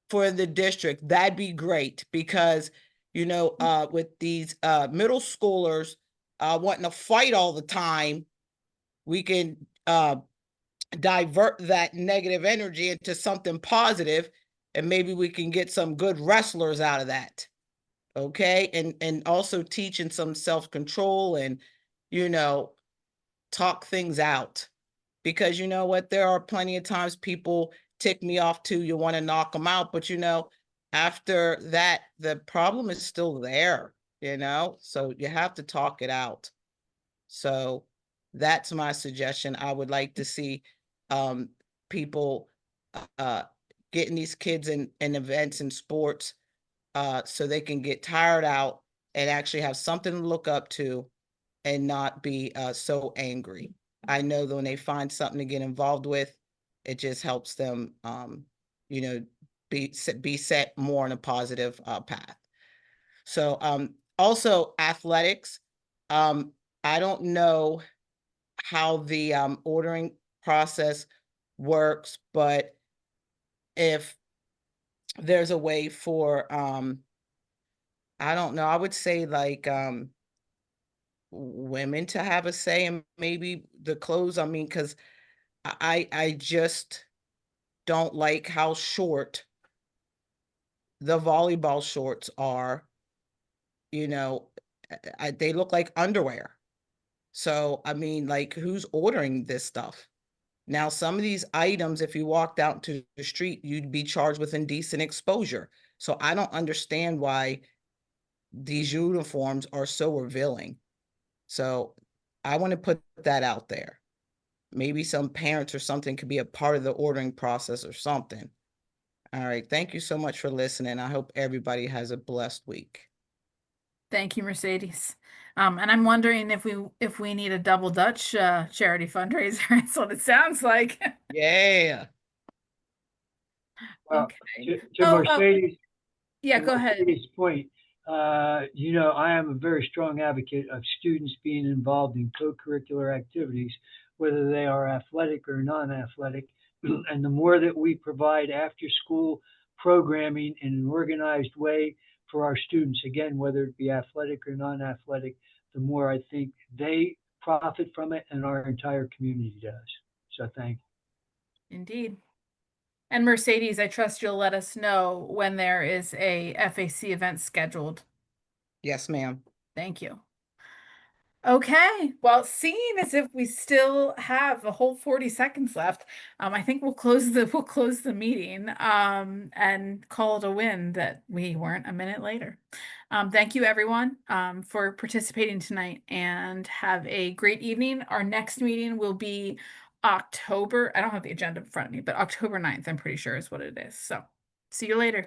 for the district. That'd be great because, with these middle schoolers wanting to fight all the time, we can divert that negative energy into something positive, and maybe we can get some good wrestlers out of that. Okay. And also teaching some self-control and, talk things out, because you know what, there are plenty of times people tick me off too. You want to knock them out, but after that, the problem is still there, so you have to talk it out. So that's my suggestion. I would like to see people getting these kids in events and sports so they can get tired out and actually have something to look up to and not be so angry. I know that when they find something to get involved with, it just helps them, be set more on a positive path. So also athletics. I don't know how the ordering process works, but if there's a way for, I don't know, I would say like women to have a say in maybe the clothes. I mean, because I just don't like how short the volleyball shorts are. They look like underwear. So, I mean, like, who's ordering this stuff? Now, some of these items, if you walked out into the street, you'd be charged with indecent exposure. So I don't understand why these uniforms are so revealing. So I want to put that out there. Maybe some parents or something could be a part of the ordering process or something. All right. Thank you so much for listening. I hope everybody has a blessed week. Thank you, Mercedes. And I'm wondering if we need a double Dutch charity fundraiser. That's what it sounds like. Yeah. Well, Okay. to Oh, Mercedes, yeah, to go ahead. Mercedes' point, you know, I am a very strong advocate of students being involved in co-curricular activities, whether they are athletic or non-athletic. And the more that we provide after-school programming in an organized way for our students, again, whether it be athletic or non-athletic, the more I think they profit from it and our entire community does. So thank you. Indeed. And Mercedes, I trust you'll let us know when there is a FAC event scheduled. Yes, ma'am. Thank you. Okay, well, seeing as if we still have a whole 40 seconds left, I think we'll close the meeting and call it a win that we weren't a minute later. Thank you everyone for participating tonight, and have a great evening. Our next meeting will be October, I don't have the agenda in front of me, but October 9th, I'm pretty sure is what it is. So see you later.